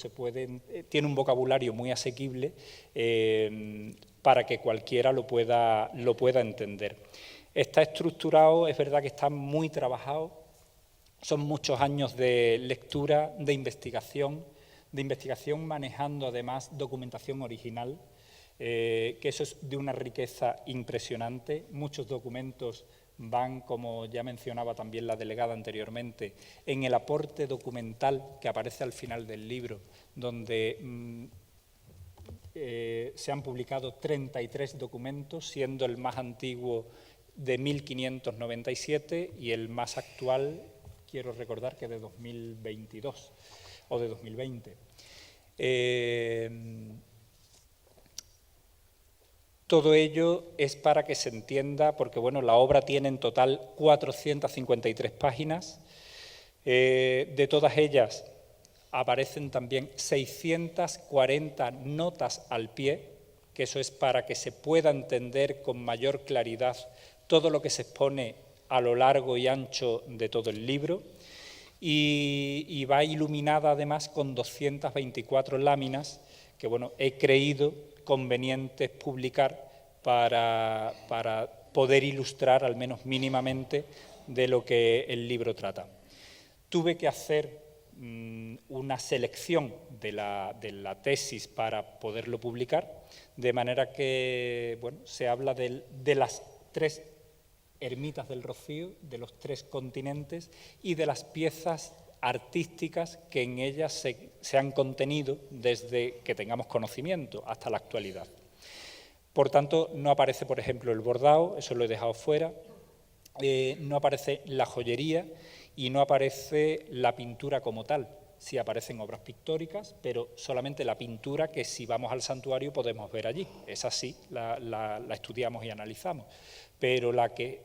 S7: tiene un vocabulario muy asequible para que cualquiera lo pueda entender. Está estructurado, es verdad que está muy trabajado, son muchos años de lectura, de investigación manejando además documentación original, que eso es de una riqueza impresionante. Muchos documentos van, como ya mencionaba también la delegada anteriormente, en el aporte documental que aparece al final del libro, donde se han publicado 33 documentos, siendo el más antiguo de 1597 y el más actual, quiero recordar que de 2022 o de 2020. Todo ello es para que se entienda, porque bueno, la obra tiene en total 453 páginas. De todas ellas aparecen también 640 notas al pie, que eso es para que se pueda entender con mayor claridad todo lo que se expone a lo largo y ancho de todo el libro, y va iluminada además con 224 láminas que bueno, he creído convenientes publicar para poder ilustrar, al menos mínimamente, de lo que el libro trata. Tuve que hacer una selección de la tesis para poderlo publicar, de manera que bueno, se habla de las 3 ermitas del Rocío, de los 3 continentes y de las piezas artísticas que en ellas se han contenido desde que tengamos conocimiento hasta la actualidad. Por tanto, no aparece, por ejemplo, el bordado, eso lo he dejado fuera, no aparece la joyería y no aparece la pintura como tal, sí aparecen obras pictóricas, pero solamente la pintura que si vamos al santuario podemos ver allí. Esa sí, la estudiamos y analizamos, pero la que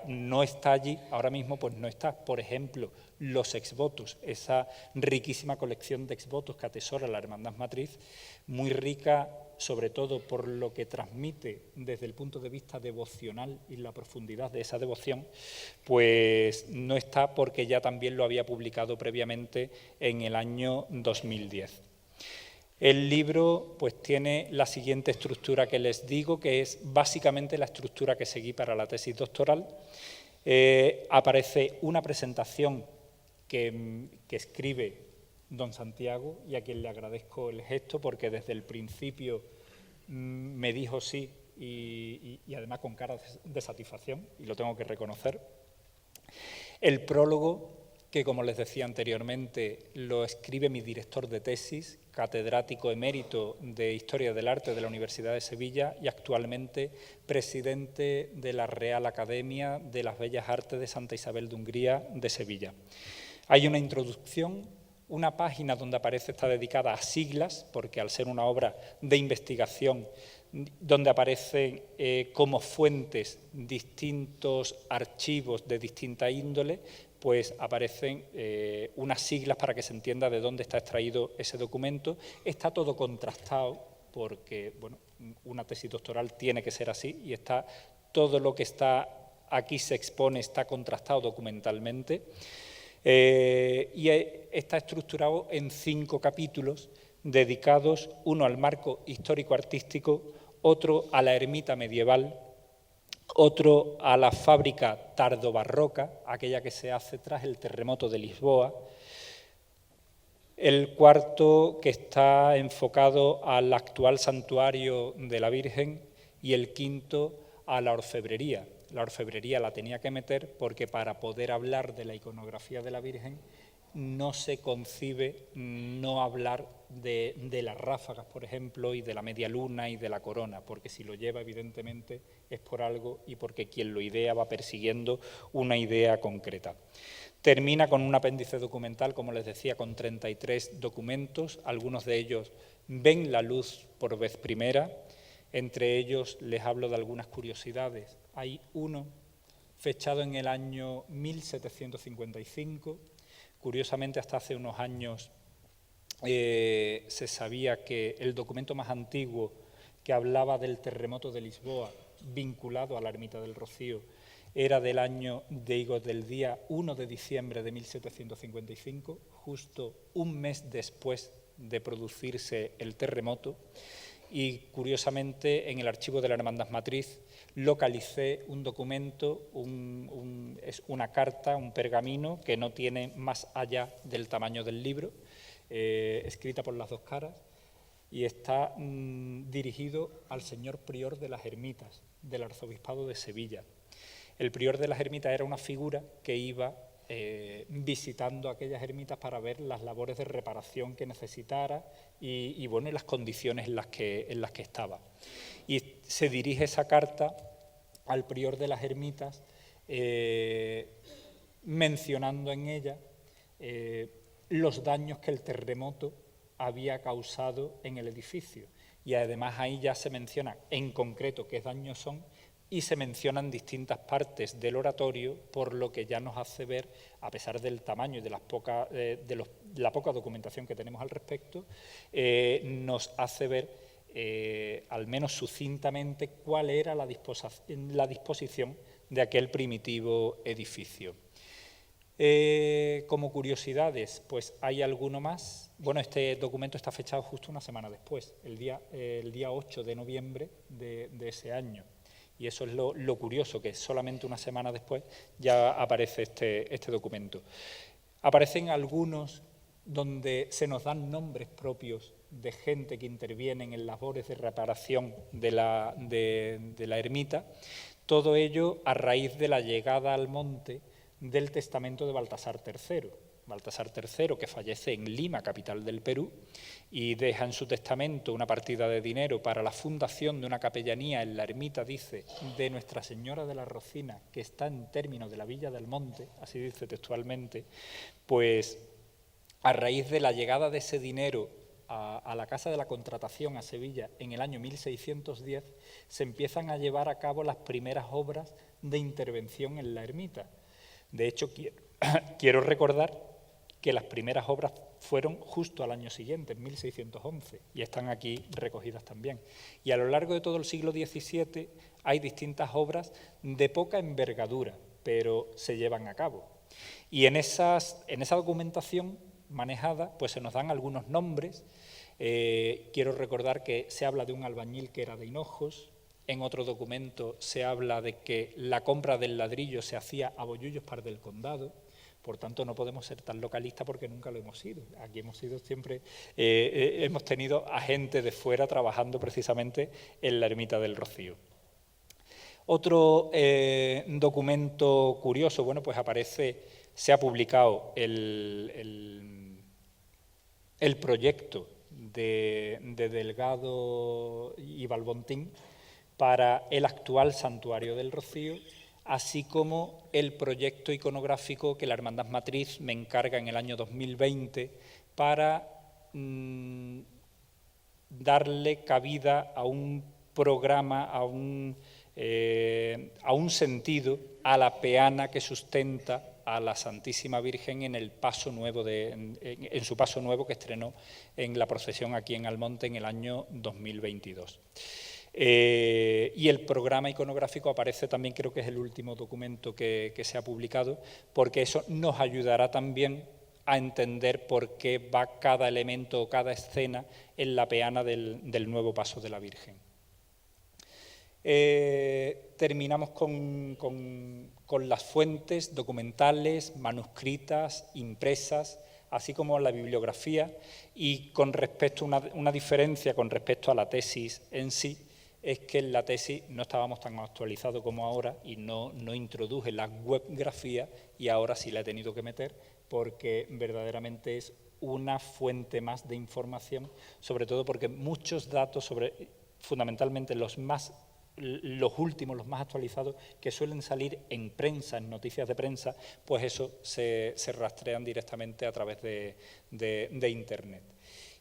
S7: no está allí ahora mismo, pues no está. Por ejemplo, los exvotos, esa riquísima colección de exvotos que atesora la Hermandad Matriz, muy rica sobre todo por lo que transmite desde el punto de vista devocional y la profundidad de esa devoción, pues no está porque ya también lo había publicado previamente en el año 2010. El libro pues tiene la siguiente estructura que les digo, que es básicamente la estructura que seguí para la tesis doctoral. Aparece una presentación que escribe don Santiago, y a quien le agradezco el gesto porque desde el principio me dijo sí y además con cara de satisfacción, y lo tengo que reconocer. El prólogo, que como les decía anteriormente, lo escribe mi director de tesis, catedrático emérito de Historia del Arte de la Universidad de Sevilla y actualmente presidente de la Real Academia de las Bellas Artes de Santa Isabel de Hungría de Sevilla. Hay una introducción. Una página donde aparece está dedicada a siglas, porque al ser una obra de investigación donde aparecen como fuentes distintos archivos de distinta índole, pues aparecen unas siglas para que se entienda de dónde está extraído ese documento. Está todo contrastado, porque bueno, una tesis doctoral tiene que ser así, y todo lo que está aquí se expone está contrastado documentalmente. Y está estructurado en 5 capítulos dedicados, uno al marco histórico-artístico, otro a la ermita medieval, otro a la fábrica tardobarroca, aquella que se hace tras el terremoto de Lisboa, el cuarto que está enfocado al actual santuario de la Virgen y el quinto a la orfebrería. La orfebrería la tenía que meter porque para poder hablar de la iconografía de la Virgen no se concibe no hablar de las ráfagas, por ejemplo, y de la media luna y de la corona, porque si lo lleva evidentemente es por algo y porque quien lo idea va persiguiendo una idea concreta. Termina con un apéndice documental, como les decía, con 33 documentos, algunos de ellos ven la luz por vez primera, entre ellos les hablo de algunas curiosidades. Hay uno fechado en el año 1755. Curiosamente, hasta hace unos años se sabía que el documento más antiguo que hablaba del terremoto de Lisboa, vinculado a la Ermita del Rocío, era del día 1 de diciembre de 1755, justo un mes después de producirse el terremoto. Y, curiosamente, en el archivo de la Hermandad Matriz localicé un documento, es una carta, un pergamino que no tiene más allá del tamaño del libro, escrita por las dos caras, y está dirigido al señor prior de las ermitas del arzobispado de Sevilla. El prior de las ermitas era una figura que iba visitando aquellas ermitas para ver las labores de reparación que necesitara y bueno, las condiciones en las que estaba. Y se dirige esa carta al prior de las ermitas mencionando en ella los daños que el terremoto había causado en el edificio. Y además ahí ya se menciona en concreto qué daños son y se mencionan distintas partes del oratorio, por lo que ya nos hace ver, a pesar del tamaño y de la poca documentación que tenemos al respecto, nos hace ver, al menos sucintamente, cuál era la disposición de aquel primitivo edificio. Como curiosidades, pues hay alguno más. Bueno, este documento está fechado justo una semana después, el día 8 de noviembre de ese año. Y eso es lo curioso, que solamente una semana después ya aparece este documento. Aparecen algunos donde se nos dan nombres propios de gente que intervienen en labores de reparación de la ermita, todo ello a raíz de la llegada al monte del testamento de Baltasar III. Baltasar III, que fallece en Lima, capital del Perú, y deja en su testamento una partida de dinero para la fundación de una capellanía en la ermita, dice, de Nuestra Señora de la Rocina, que está en términos de la Villa del Monte, así dice textualmente, pues a raíz de la llegada de ese dinero a la Casa de la Contratación a Sevilla en el año 1610, se empiezan a llevar a cabo las primeras obras de intervención en la ermita. De hecho, quiero recordar que las primeras obras fueron justo al año siguiente, en 1611, y están aquí recogidas también. Y a lo largo de todo el siglo XVII hay distintas obras de poca envergadura, pero se llevan a cabo. Y en esa documentación manejada, pues se nos dan algunos nombres. Quiero recordar que se habla de un albañil que era de Hinojos. En otro documento se habla de que la compra del ladrillo se hacía a Bollullos Par del Condado. Por tanto, no podemos ser tan localistas porque nunca lo hemos sido. Aquí hemos sido siempre, hemos tenido a gente de fuera trabajando precisamente en la Ermita del Rocío. Otro documento curioso, bueno, pues se ha publicado el proyecto de Delgado y Balbontín para el actual Santuario del Rocío, así como el proyecto iconográfico que la Hermandad Matriz me encarga en el año 2020 para darle cabida a un programa, a un sentido, a la peana que sustenta a la Santísima Virgen en el paso nuevo en su paso nuevo que estrenó en la procesión aquí en Almonte en el año 2022. Y el programa iconográfico aparece también, creo que es el último documento que se ha publicado, porque eso nos ayudará también a entender por qué va cada elemento o cada escena en la peana del nuevo paso de la Virgen. Terminamos con las fuentes documentales, manuscritas, impresas, así como la bibliografía, y con respecto una diferencia con respecto a la tesis en sí, es que en la tesis no estábamos tan actualizados como ahora y no introduje la webgrafía, y ahora sí la he tenido que meter porque verdaderamente es una fuente más de información, sobre todo porque muchos datos, fundamentalmente los últimos, los más actualizados, que suelen salir en prensa, en noticias de prensa, pues eso se rastrean directamente a través de Internet.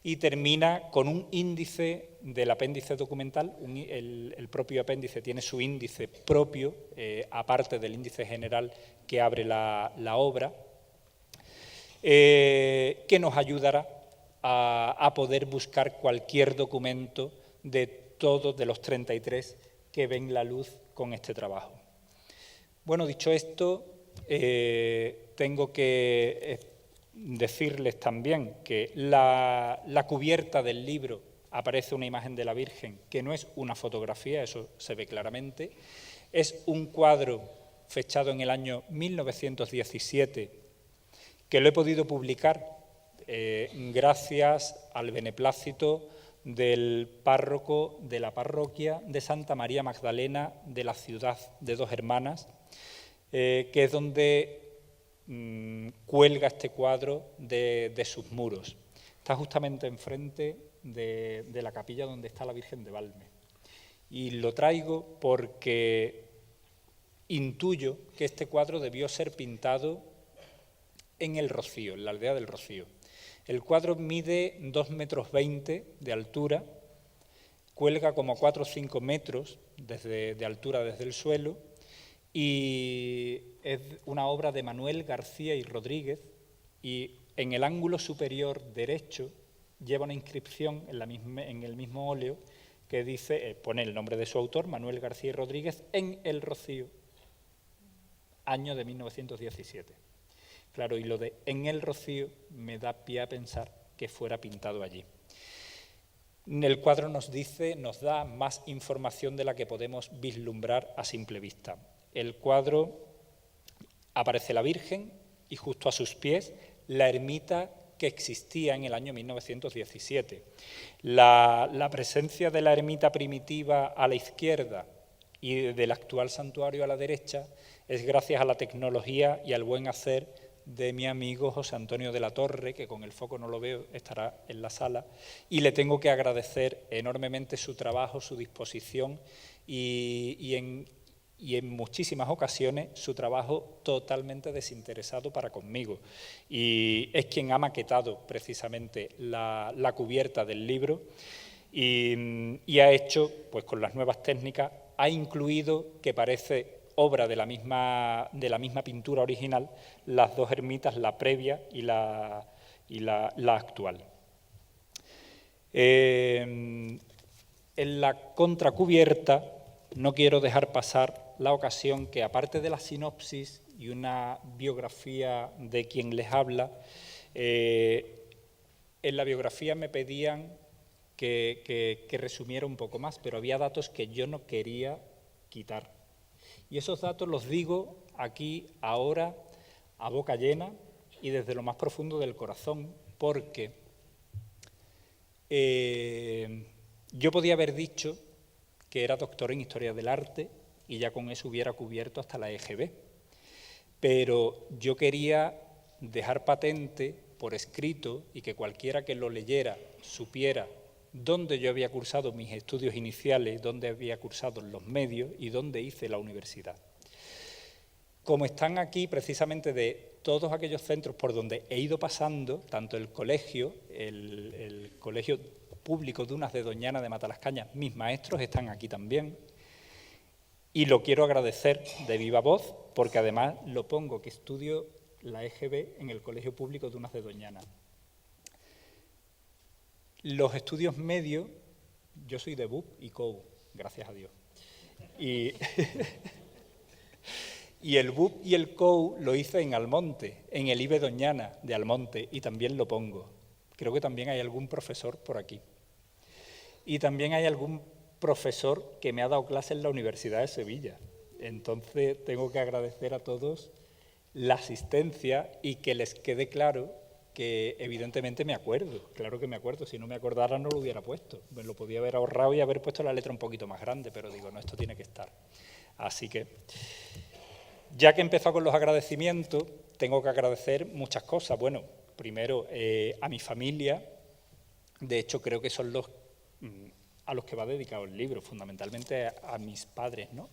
S7: Y termina con un índice del apéndice documental. El propio apéndice tiene su índice propio, aparte del índice general que abre la obra, que nos ayudará a poder buscar cualquier documento de todos de los 33 que ven la luz con este trabajo. Bueno, dicho esto, tengo que decirles también que la cubierta del libro aparece una imagen de la Virgen que no es una fotografía, eso se ve claramente, es un cuadro fechado en el año 1917 que lo he podido publicar gracias al beneplácito del párroco de la parroquia de Santa María Magdalena de la ciudad de Dos Hermanas, que es donde cuelga este cuadro de sus muros. Está justamente enfrente de la capilla donde está la Virgen de Valme. Y lo traigo porque intuyo que este cuadro debió ser pintado en el Rocío, en la aldea del Rocío. El cuadro mide 2,20 metros de altura, cuelga como 4 o 5 metros de altura desde el suelo, y es una obra de Manuel García y Rodríguez, y en el ángulo superior derecho lleva una inscripción en el mismo óleo que dice, pone el nombre de su autor, Manuel García y Rodríguez, en el Rocío, año de 1917. Claro, y lo de en el Rocío me da pie a pensar que fuera pintado allí. El cuadro nos da más información de la que podemos vislumbrar a simple vista. El cuadro aparece la Virgen y justo a sus pies la ermita que existía en el año 1917. La presencia de la ermita primitiva a la izquierda y del actual santuario a la derecha es gracias a la tecnología y al buen hacer de mi amigo José Antonio de la Torre, que con el foco no lo veo, estará en la sala, y le tengo que agradecer enormemente su trabajo, su disposición y y en muchísimas ocasiones su trabajo totalmente desinteresado para conmigo. Y es quien ha maquetado precisamente la cubierta del libro y ha hecho, pues con las nuevas técnicas, ha incluido, que parece obra de la misma pintura original, las dos ermitas, la previa y la actual. En la contracubierta no quiero dejar pasar la ocasión que, aparte de la sinopsis y una biografía de quien les habla, en la biografía me pedían que resumiera un poco más, pero había datos que yo no quería quitar. Y esos datos los digo aquí, ahora, a boca llena y desde lo más profundo del corazón, porque yo podía haber dicho que era doctor en Historia del Arte y ya con eso hubiera cubierto hasta la EGB. Pero yo quería dejar patente por escrito y que cualquiera que lo leyera supiera dónde yo había cursado mis estudios iniciales, dónde había cursado los medios y dónde hice la universidad. Como están aquí precisamente de todos aquellos centros por donde he ido pasando, tanto el colegio público Dunas de Doñana de Matalascañas, mis maestros están aquí también, y lo quiero agradecer de viva voz, porque además lo pongo que estudio la EGB en el Colegio Público Dunas de Doñana. Los estudios medios, yo soy de BUP y COU, gracias a Dios. Y el BUP y el COU lo hice en Almonte, en el IBE Doñana de Almonte, y también lo pongo. Creo que también hay algún profesor por aquí. Y también hay algún profesor que me ha dado clase en la Universidad de Sevilla. Entonces tengo que agradecer a todos la asistencia y que les quede claro que evidentemente me acuerdo, claro que me acuerdo, si no me acordara no lo hubiera puesto, me lo podía haber ahorrado y haber puesto la letra un poquito más grande, pero digo, no, esto tiene que estar. Así que, ya que he empezado con los agradecimientos, tengo que agradecer muchas cosas. Bueno, primero a mi familia, de hecho creo que son los a los que va dedicado el libro, fundamentalmente a mis padres, ¿no?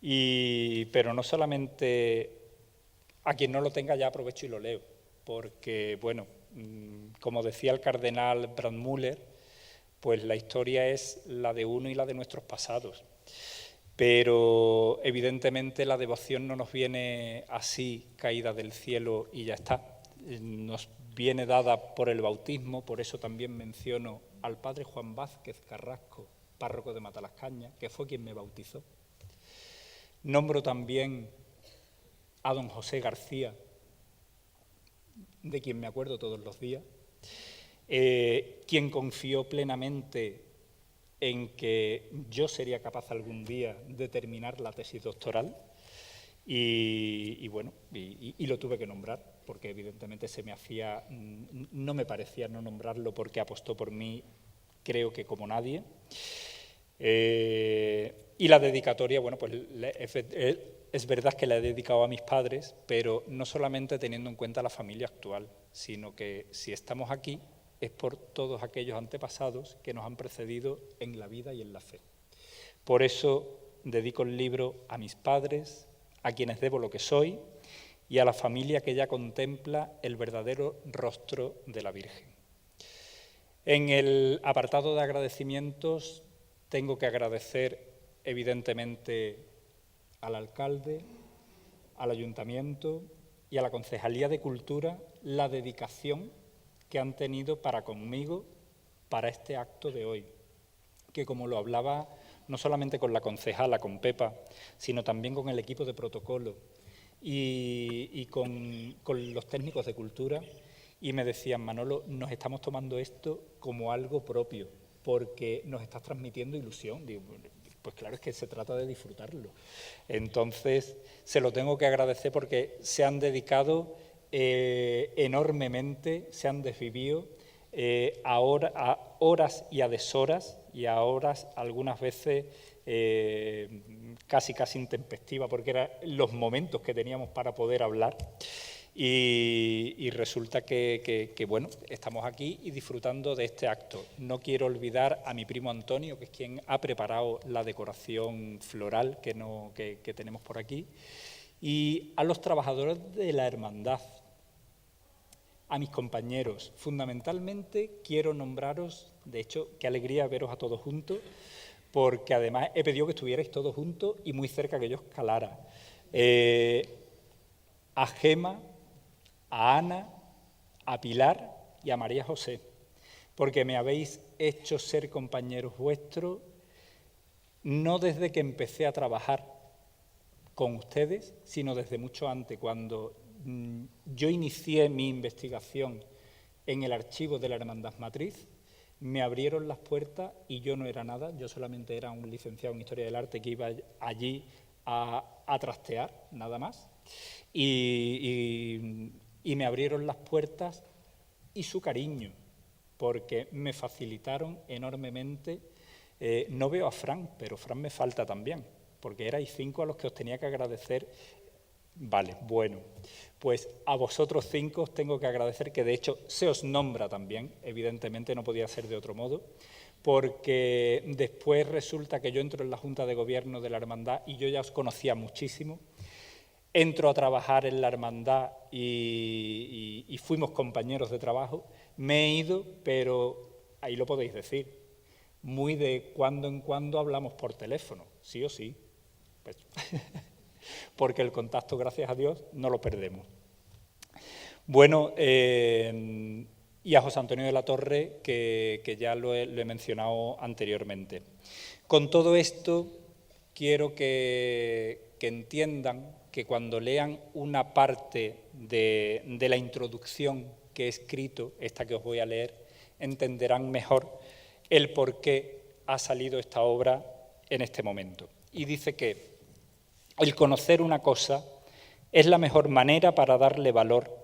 S7: Pero no solamente a quien no lo tenga ya aprovecho y lo leo, porque, bueno, como decía el cardenal Brandmüller, pues la historia es la de uno y la de nuestros pasados. Pero evidentemente la devoción no nos viene así, caída del cielo y ya está. Nos viene dada por el bautismo, por eso también menciono al padre Juan Vázquez Carrasco, párroco de Matalascañas, que fue quien me bautizó. Nombro también a don José García, de quien me acuerdo todos los días, quien confió plenamente en que yo sería capaz algún día de terminar la tesis doctoral y lo tuve que nombrar porque evidentemente se me hacía, no me parecía no nombrarlo porque apostó por mí, creo que como nadie. Y la dedicatoria, bueno, pues es verdad que la he dedicado a mis padres, pero no solamente teniendo en cuenta la familia actual, sino que si estamos aquí es por todos aquellos antepasados que nos han precedido en la vida y en la fe. Por eso dedico el libro a mis padres, a quienes debo lo que soy y a la familia que ya contempla el verdadero rostro de la Virgen. En el apartado de agradecimientos tengo que agradecer evidentemente al alcalde, al ayuntamiento y a la Concejalía de Cultura la dedicación que han tenido para conmigo, para este acto de hoy, que como lo hablaba no solamente con la concejala, con Pepa, sino también con el equipo de protocolo y con los técnicos de cultura, y me decían, Manolo, nos estamos tomando esto como algo propio, porque nos estás transmitiendo ilusión. Digo, pues claro, es que se trata de disfrutarlo. Entonces, se lo tengo que agradecer porque se han dedicado enormemente, se han desvivido a horas y a deshoras, y a horas algunas veces casi intempestivas, porque eran los momentos que teníamos para poder hablar. Y resulta que, bueno, estamos aquí y disfrutando de este acto. No quiero olvidar a mi primo Antonio, que es quien ha preparado la decoración floral que tenemos por aquí, y a los trabajadores de la hermandad, a mis compañeros. Fundamentalmente quiero nombraros, de hecho, qué alegría veros a todos juntos, porque además he pedido que estuvierais todos juntos y muy cerca que yo os calara. A Gema, a Ana, a Pilar y a María José, porque me habéis hecho ser compañeros vuestros, no desde que empecé a trabajar con ustedes, sino desde mucho antes, cuando yo inicié mi investigación en el archivo de la Hermandad Matriz. Me abrieron las puertas y yo no era nada, yo solamente era un licenciado en Historia del Arte que iba allí a trastear, nada más. Y me abrieron las puertas y su cariño, porque me facilitaron enormemente. No veo a Fran, pero Fran me falta también, porque erais 5 a los que os tenía que agradecer. Vale, bueno, pues a vosotros 5 os tengo que agradecer, que de hecho se os nombra también, evidentemente no podía ser de otro modo, porque después resulta que yo entro en la Junta de Gobierno de la Hermandad y yo ya os conocía muchísimo. Entro a trabajar en la hermandad y fuimos compañeros de trabajo. Me he ido, pero ahí lo podéis decir, muy de cuando en cuando hablamos por teléfono, sí o sí, pues, porque el contacto, gracias a Dios, no lo perdemos. Bueno, y a José Antonio de la Torre, que ya lo he mencionado anteriormente. Con todo esto, quiero que entiendan que cuando lean una parte de la introducción que he escrito, esta que os voy a leer, entenderán mejor el por qué ha salido esta obra en este momento. Y dice que el conocer una cosa es la mejor manera para darle valor.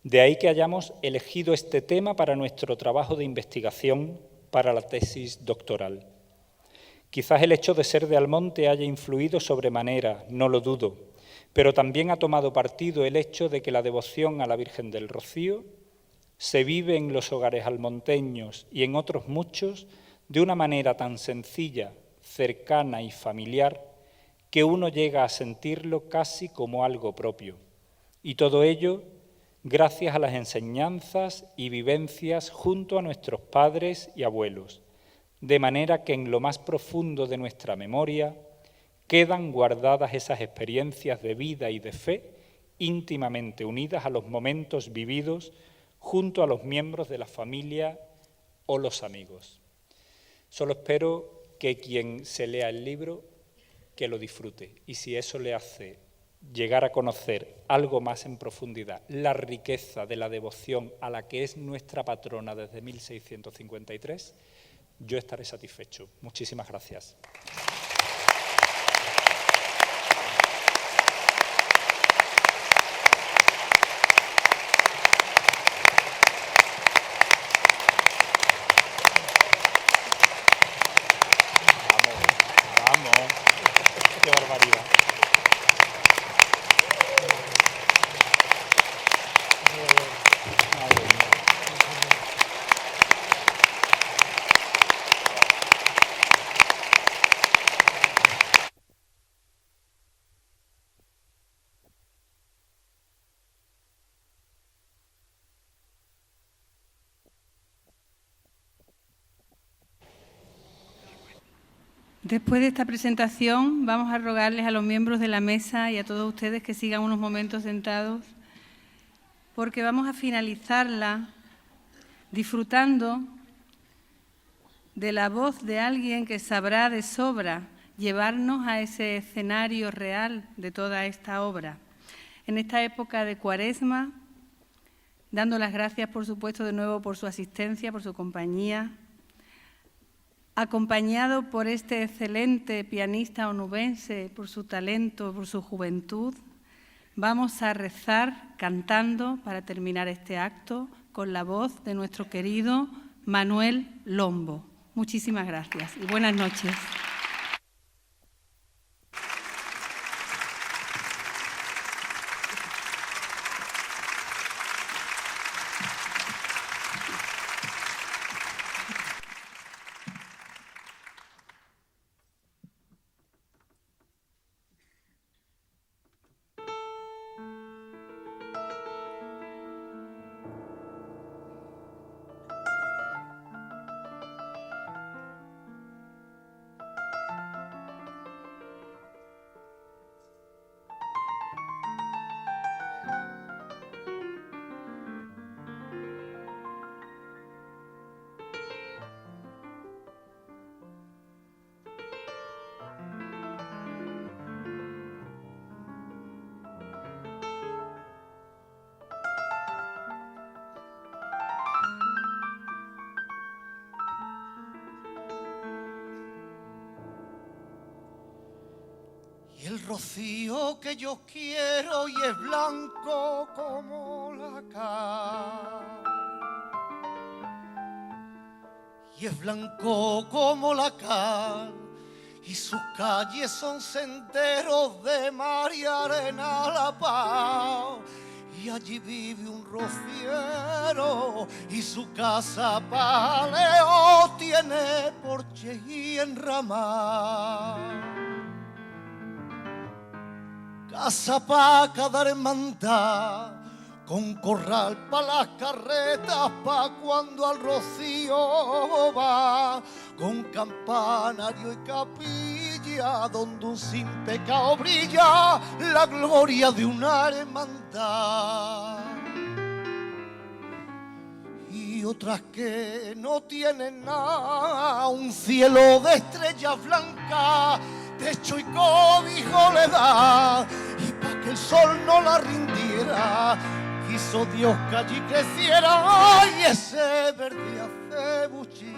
S7: De ahí que hayamos elegido este tema para nuestro trabajo de investigación para la tesis doctoral. Quizás el hecho de ser de Almonte haya influido sobremanera, no lo dudo, pero también ha tomado partido el hecho de que la devoción a la Virgen del Rocío se vive en los hogares almonteños y en otros muchos de una manera tan sencilla, cercana y familiar que uno llega a sentirlo casi como algo propio. Y todo ello gracias a las enseñanzas y vivencias junto a nuestros padres y abuelos, de manera que en lo más profundo de nuestra memoria quedan guardadas esas experiencias de vida y de fe íntimamente unidas a los momentos vividos junto a los miembros de la familia o los amigos. Solo espero que quien se lea el libro, que lo disfrute. Y si eso le hace llegar a conocer algo más en profundidad la riqueza de la devoción a la que es nuestra patrona desde 1653, yo estaré satisfecho. Muchísimas gracias.
S1: Después de esta presentación, vamos a rogarles a los miembros de la mesa y a todos ustedes que sigan unos momentos sentados, porque vamos a finalizarla disfrutando de la voz de alguien que sabrá de sobra llevarnos a ese escenario real de toda esta obra. En esta época de Cuaresma, dando las gracias, por supuesto, de nuevo por su asistencia, por su compañía, acompañado por este excelente pianista onubense, por su talento, por su juventud, vamos a rezar cantando para terminar este acto con la voz de nuestro querido Manuel Lombo. Muchísimas gracias y buenas noches.
S8: el rocío que yo quiero y es blanco como la cal. Y es blanco como la cal, y sus calles son senderos de mar y arena la paz. Y allí vive un rociero y su casa paleo tiene porche y enramar. Casa pa' cada hermandad, con corral pa' las carretas, pa' cuando al rocío va, con campanario y capilla, donde un sin pecado brilla la gloria de una hermandad. Y otras que no tienen nada, un cielo de estrellas blancas, techo y cobijo le da, y pa' que el sol no la rindiera, quiso Dios que allí creciera y ese verde hace buchía.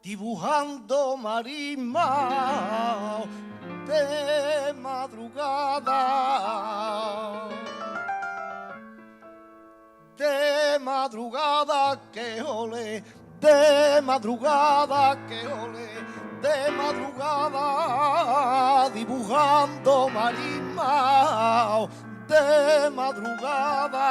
S8: Dibujando marismas de madrugada, que ole, de madrugada, que ole, de madrugada, dibujando marismas de madrugada.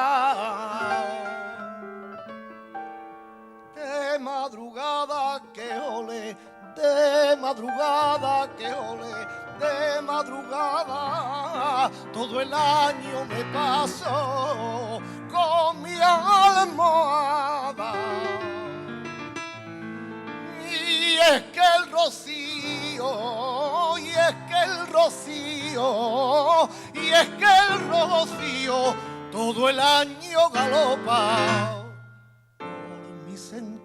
S8: De madrugada que ole, de madrugada que ole, de madrugada, todo el año me paso con mi almohada. Y es que el rocío, y es que el rocío, y es que el rocío, todo el año galopa sentido.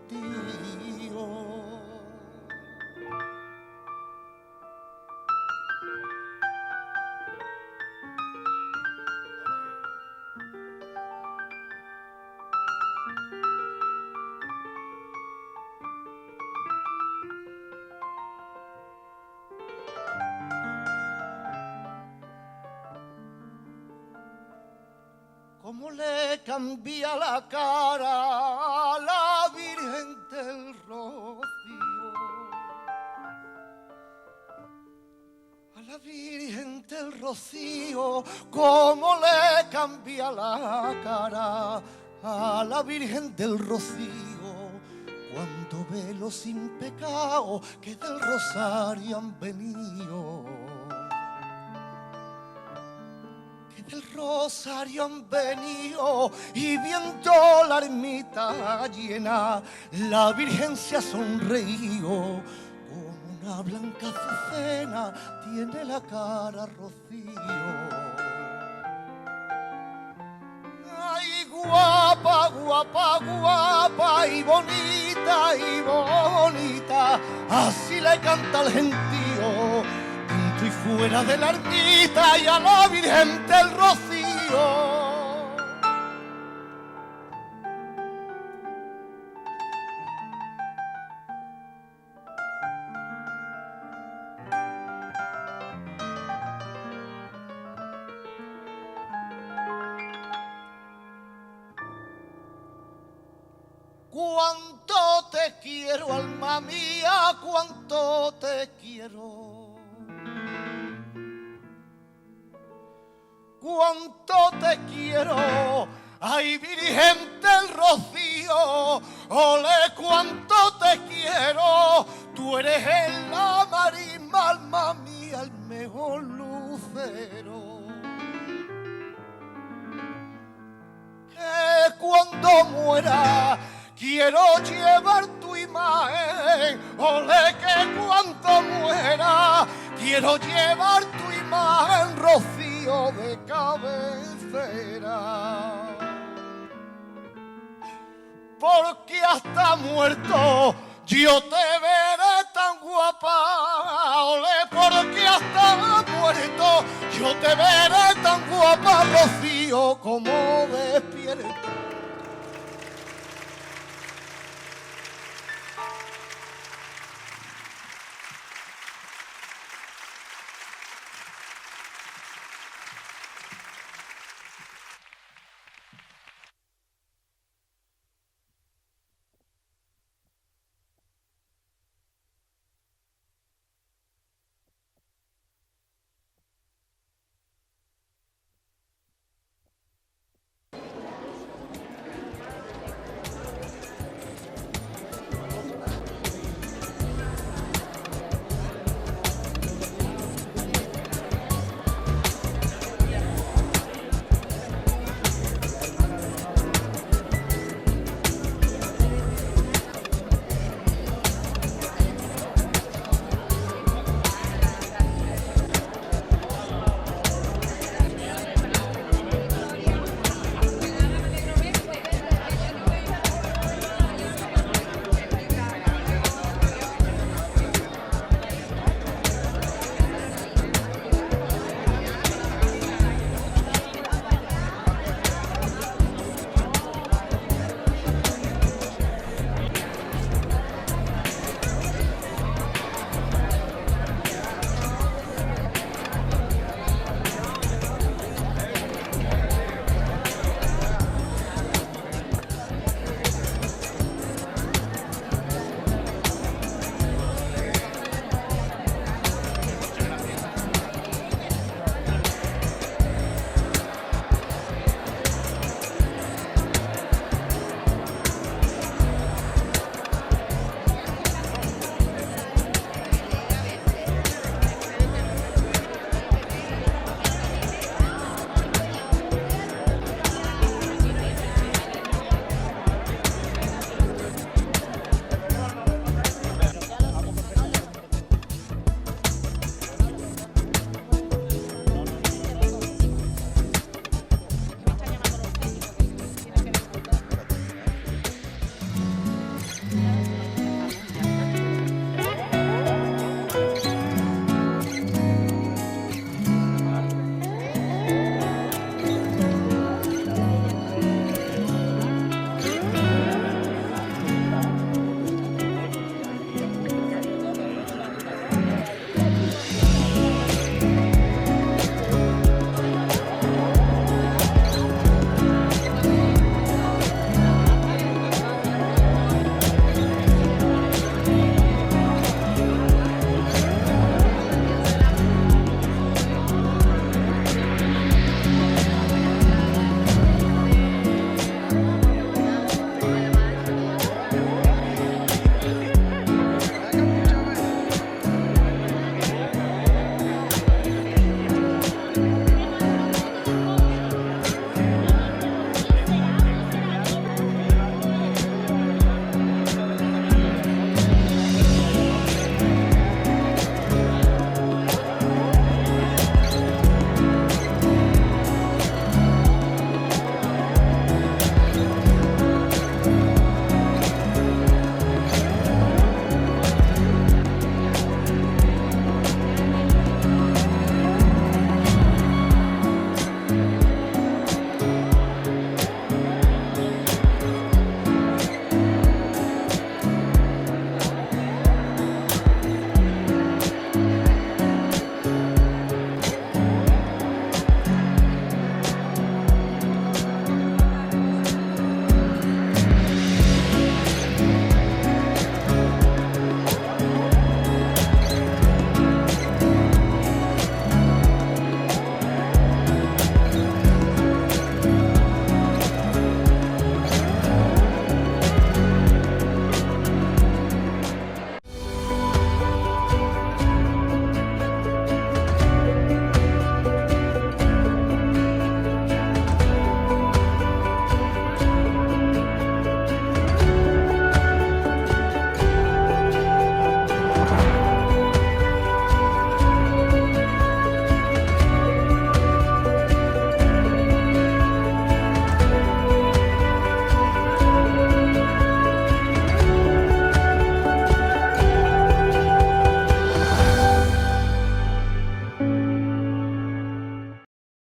S8: Cómo le cambia la cara a la Virgen del Rocío, a la Virgen del Rocío, cómo le cambia la cara a la Virgen del Rocío, cuando ve los sin pecado que del rosario han venido. Del rosario han venido y viendo la ermita llena, la Virgen se ha sonreído, como una blanca azucena tiene la cara rocío. Ay, guapa, guapa, guapa y bonita, así le canta el gentío, y fuera de la ermita y a la Virgen del Rocío. Cuánto te quiero, alma mía, cuánto te quiero. Cuánto te quiero, ay Virgen del Rocío, ole cuánto te quiero, tú eres en la marisma, alma mía, el mejor lucero. Que cuando muera quiero llevar tu imagen, ole que cuando muera quiero llevar tu imagen, Rocío. Rocío de cabecera. Porque hasta muerto yo te veré tan guapa, ole, porque hasta muerto yo te veré tan guapa, Rocío, como despierta.